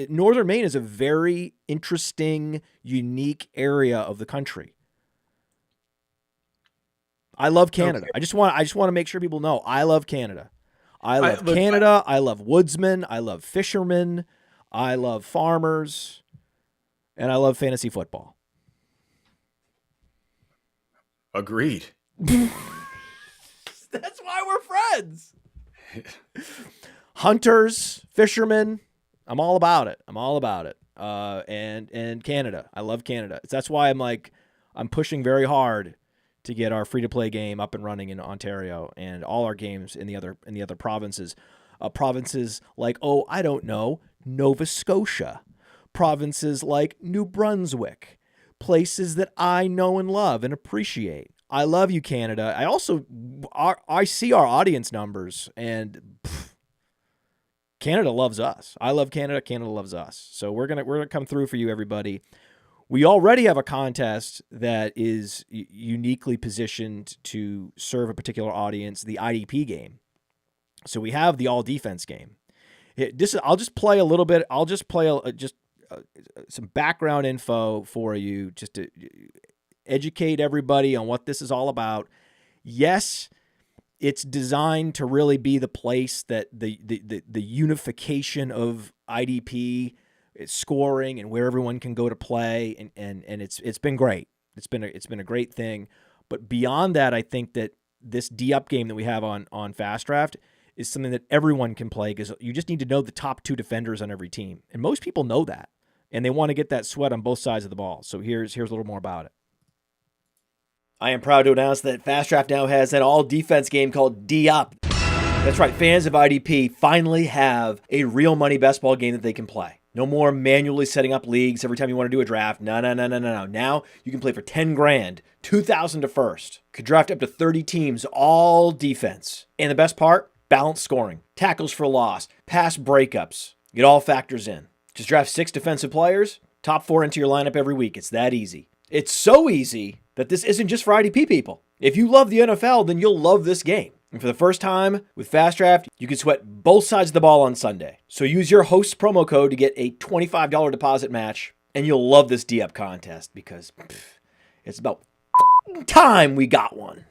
Northern Maine is a very interesting, unique area of the country. I love Canada. Okay. I just want to make sure people know I love Canada. I love Canada. I love woodsmen. I love fishermen. I love farmers, and I love fantasy football. Agreed. That's why we're friends. Hunters, fishermen, I'm all about it. And Canada. I love Canada. That's why I'm pushing very hard to get our free-to-play game up and running in Ontario and all our games in the other provinces. Provinces like, I don't know, Nova Scotia. Provinces like New Brunswick. Places that I know and love and appreciate. I love you, Canada. I see our audience numbers, and Canada loves us. I love Canada. Canada loves us. So we're gonna come through for you, everybody. We already have a contest that is uniquely positioned to serve a particular audience, the IDP game. So we have the all defense game. I'll just play a little bit. I'll just play some background info for you just to educate everybody on what this is all about. Yes, it's designed to really be the place that the unification of IDP scoring and where everyone can go to play, and it's been great. It's been a great thing. But beyond that, I think that this D-up game that we have on FastDraft is something that everyone can play because you just need to know the top two defenders on every team. And most people know that. And they want to get that sweat on both sides of the ball. So here's a little more about it. I am proud to announce that FastDraft now has an all-defense game called D-Up. That's right, fans of IDP finally have a real money best ball game that they can play. No more manually setting up leagues every time you want to do a draft. No. Now you can play for 10 grand, 2,000 to first. Could draft up to 30 teams, all defense. And the best part? Balanced scoring, tackles for loss, pass breakups. It all factors in. Just draft 6 defensive players, top 4 into your lineup every week. It's that easy. It's so easy that this isn't just for IDP people. If you love the NFL, then you'll love this game. And for the first time with FastDraft, you can sweat both sides of the ball on Sunday. So use your host's promo code to get a $25 deposit match, and you'll love this D-Up contest because it's about time we got one.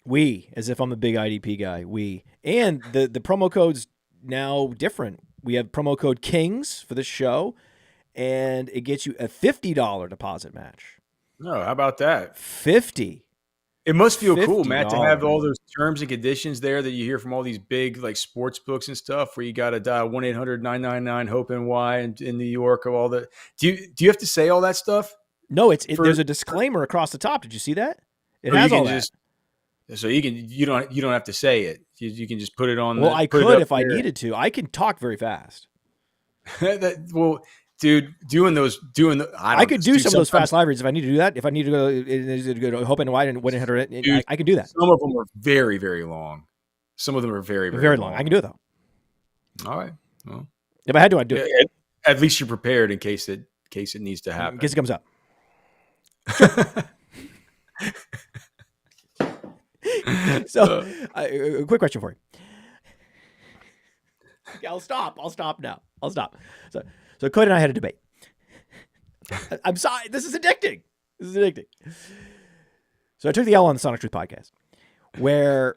We, as if I'm a big IDP guy, we. And the promo code's now different. We have promo code KINGS for this show, and it gets you a $50 deposit match. No, how about that? 50. It must feel cool, Matt, to have $50. all those terms and conditions there that you hear from all these big like sports books and stuff where you got to dial 1-800-999-HOPE-NY in New York of all the. Do you have to say all that stuff? No, there's a disclaimer across the top. Did you see that? It Or has you all can that. just so you don't have to say it. You can just put it on. Well, I put it could up if I there. needed to. I can talk very fast. Well, dude, I could do some of those fast live reads if I need to do that. If I need to go to HOPE-NY and 1-800, I can do that. Some of them are very, very long. Some of them are very, very, Very long. I can do it though. All right. Well, If I had to, I'd do it. At least you're prepared in case it needs to happen. In case it comes up. So, a quick question for you. Yeah, I'll stop now. So Cody and I had a debate. I'm sorry. This is addicting. So I took the L on the Sonic Truth podcast, where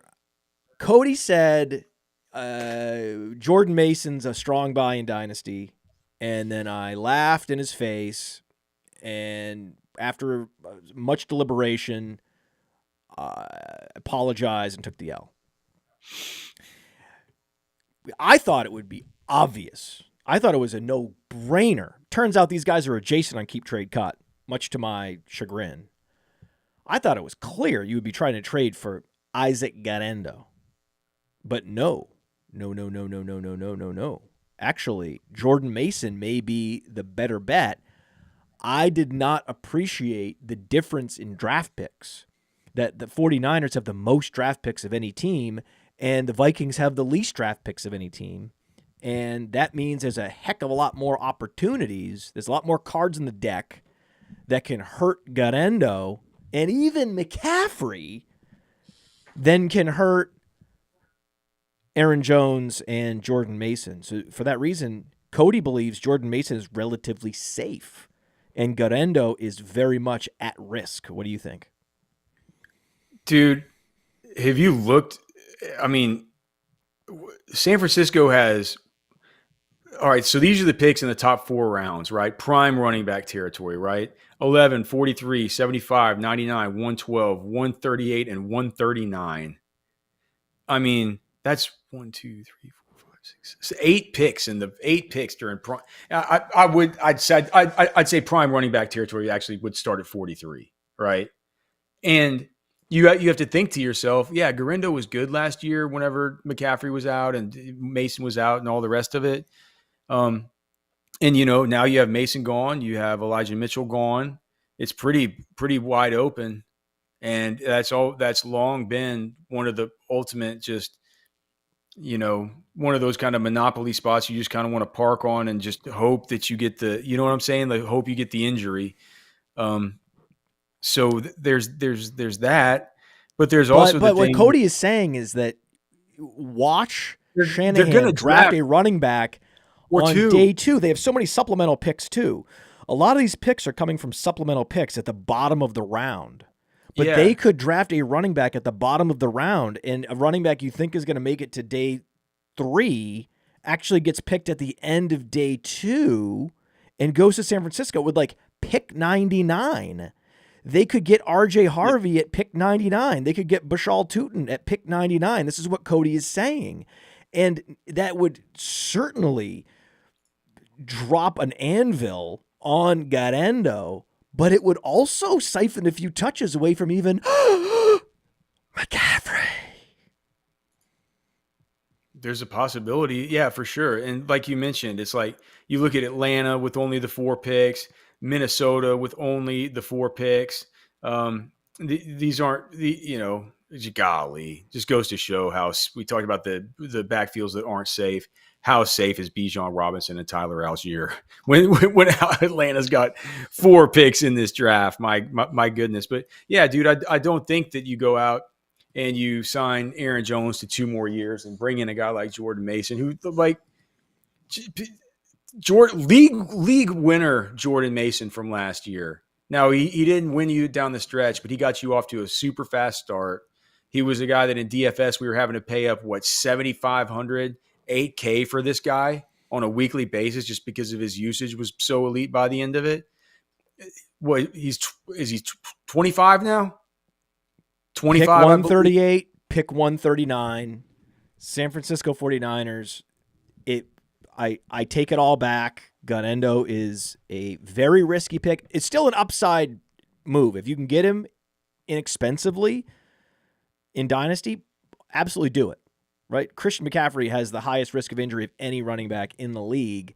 Cody said Jordan Mason's a strong buy in Dynasty, and then I laughed in his face, and after much deliberation, apologized and took the L. I thought it would be obvious. I thought it was a no-brainer. Turns out these guys are adjacent on Keep Trade Cut, much to my chagrin. I thought it was clear you would be trying to trade for Isaac Garendo. But no. Actually, Jordan Mason may be the better bet. I did not appreciate the difference in draft picks. That the 49ers have the most draft picks of any team, and the Vikings have the least draft picks of any team. And that means there's a heck of a lot more opportunities. There's a lot more cards in the deck that can hurt Garendo and even McCaffrey than can hurt Aaron Jones and Jordan Mason. So for that reason, Cody believes Jordan Mason is relatively safe and Garendo is very much at risk. What do you think? Dude, have you looked? I mean, San Francisco has. All right, so these are the picks in the top 4 rounds, right? Prime running back territory, right? 11, 43, 75, 99, 112, 138, and 139. I mean, that's 1, 2, 3, 4, 5, 6, 7, 8 picks in the 8 picks during prime. I'd say prime running back territory actually would start at 43, right? And you have to think to yourself, yeah, Garendo was good last year whenever McCaffrey was out and Mason was out and all the rest of it. And now you have Mason gone, you have Elijah Mitchell gone. It's pretty wide open, and that's long been one of the ultimate just one of those kind of monopoly spots you just kind of want to park on and just hope that you get the, you know what I'm saying? Like hope you get the injury. So there's that, but there's also but what Cody is saying is that watch Shanahan draft a running back on day 2. They have so many supplemental picks too. A lot of these picks are coming from supplemental picks at the bottom of the round. But they could draft a running back at the bottom of the round, and a running back you think is going to make it to day 3 actually gets picked at the end of day 2 and goes to San Francisco with like pick 99. They could get RJ Harvey at pick 99. They could get Bashal Tuten at pick 99. This is what Cody is saying. And that would certainly drop an anvil on Garendo, but it would also siphon a few touches away from even McCaffrey. There's a possibility. Yeah, for sure. And like you mentioned, it's like you look at Atlanta with only the 4 picks, Minnesota with only the 4 picks. These aren't golly, just goes to show how we talked about the backfields that aren't safe. how safe is Bijan Robinson and Tyler Algier when Atlanta's got 4 picks in this draft? My goodness. But yeah, dude, I don't think that you go out and you sign Aaron Jones to 2 more years and bring in a guy like Jordan Mason, who like league winner Jordan Mason from last year. Now, he didn't win you down the stretch, but he got you off to a super fast start. He was a guy that in DFS we were having to pay up, $7,500, $8K for this guy on a weekly basis just because of his usage was so elite by the end of it. What, is he 25 now? 25. Pick 138, pick 139. San Francisco 49ers. I take it all back. Gunnendo is a very risky pick. It's still an upside move. If you can get him inexpensively in Dynasty, absolutely do it, right? Christian McCaffrey has the highest risk of injury of any running back in the league.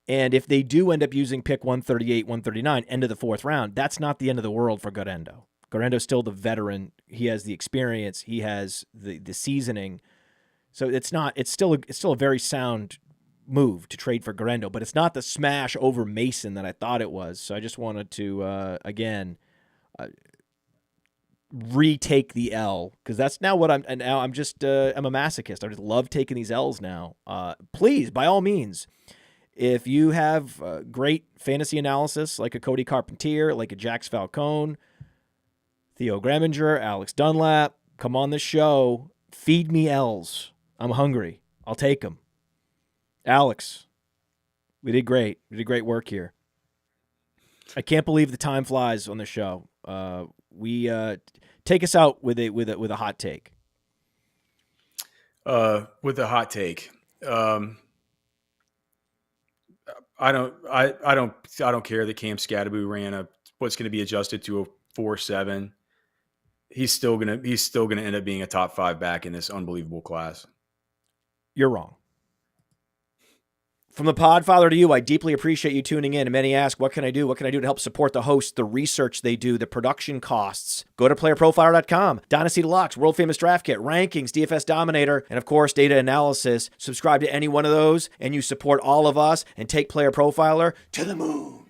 And if they do end up using pick 138, 139, end of the 4th round, that's not the end of the world for Gunnendo. Gunnendo's still the veteran. He has the experience. He has the seasoning. So it's still a very sound move to trade for Gunnendo, but it's not the smash over Mason that I thought it was. So I just wanted to retake the L, because that's now what I'm. And now I'm a masochist. I just love taking these L's now. Please, by all means, if you have great fantasy analysis like a Cody Carpentier, like a Jax Falcone, Theo Greminger, Alex Dunlap, come on the show. Feed me L's. I'm hungry. I'll take them. Alex, we did great. We did great work here. I can't believe the time flies on the show. We take us out with a hot take. With a hot take, I don't care that Cam Skattebo ran what's going to be adjusted to a 4.7. He's still gonna end up being a top 5 back in this unbelievable class. You're wrong. From the Podfather to you, I deeply appreciate you tuning in. And many ask, what can I do? What can I do to help support the hosts, the research they do, the production costs? Go to PlayerProfiler.com. Dynasty Deluxe, World Famous Draft Kit, Rankings, DFS Dominator, and of course, data analysis. Subscribe to any one of those, and you support all of us and take Player Profiler to the moon.